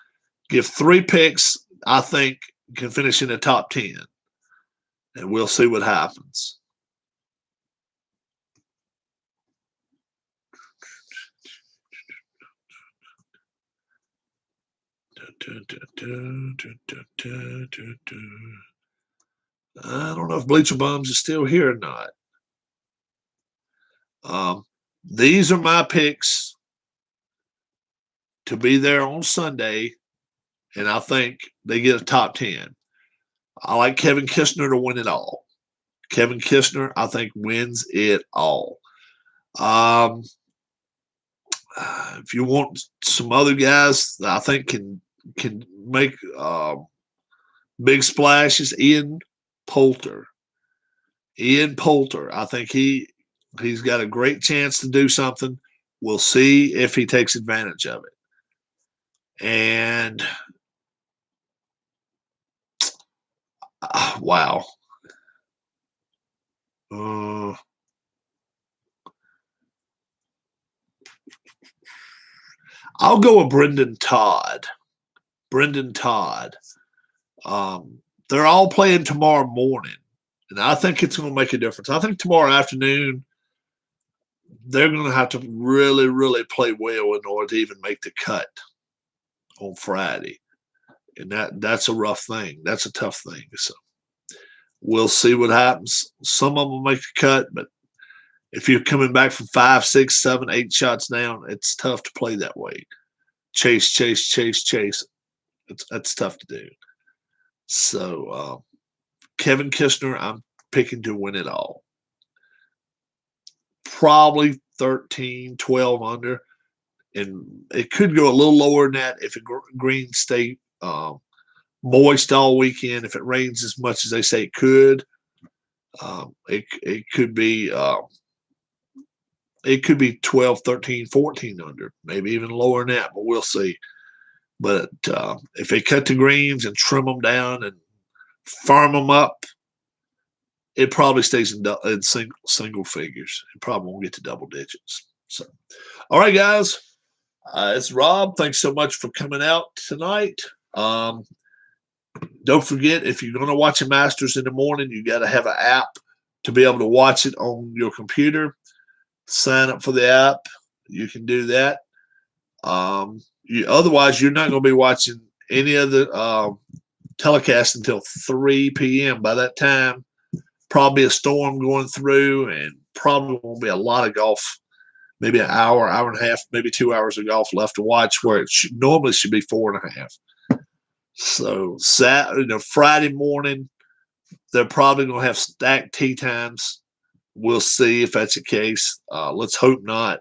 Speaker 1: give 3 picks I think can finish in the top 10. And we'll see what happens. I don't know if Bleacher Bums is still here or not. These are my picks to be there on Sunday, and I think they get a top 10. I like Kevin Kistner to win it all. Kevin Kistner, I think, wins it all. If you want some other guys that I think can make big splashes, Ian Poulter. Ian Poulter. I think he's got a great chance to do something. We'll see if he takes advantage of it. And wow. I'll go with Brendan Todd. Brendan Todd. They're all playing tomorrow morning, and I think it's going to make a difference. I think tomorrow afternoon they're going to have to really, really play well in order to even make the cut on Friday, and that's a rough thing. That's a tough thing. So we'll see what happens. Some of them will make the cut, but if you're coming back from 5, 6, 7, 8 shots down, it's tough to play that way. Chase. That's tough to do. So Kevin Kistner, I'm picking to win it all. Probably 13, 12 under. And it could go a little lower than that if Green stay moist all weekend. If it rains as much as they say it could, it could be 12, 13, 14 under, maybe even lower than that, but we'll see. But if they cut the greens and trim them down and farm them up, it probably stays in single figures. It probably won't get to double digits. So, all right, guys. It's Rob. Thanks so much for coming out tonight. Don't forget, if you're going to watch a Masters in the morning, you got to have an app to be able to watch it on your computer. Sign up for the app. You can do that. Otherwise, you're not going to be watching any of the telecast until 3 p.m. By that time, probably a storm going through, and probably won't be a lot of golf. Maybe an hour, hour and a half, maybe 2 hours of golf left to watch, where it normally should be 4.5. So Friday morning, they're probably going to have stacked tee times. We'll see if that's the case. Let's hope not.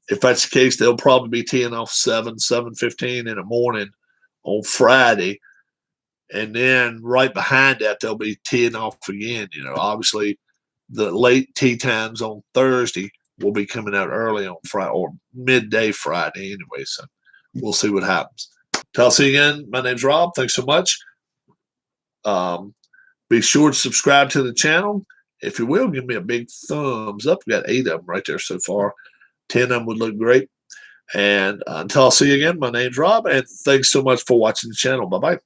Speaker 1: If that's the case, they'll probably be teeing off 7:15 in the morning on Friday. And then right behind that, they'll be teeing off again. Obviously, the late tee times on Thursday will be coming out early on Friday or midday Friday anyway. So we'll see what happens. Till I'll see you again. My name's Rob. Thanks so much. Be sure to subscribe to the channel. If you will, give me a big thumbs up. We got 8 of them right there so far. 10 of them would look great. And until I'll see you again, my name's Rob, and thanks so much for watching the channel. Bye-bye.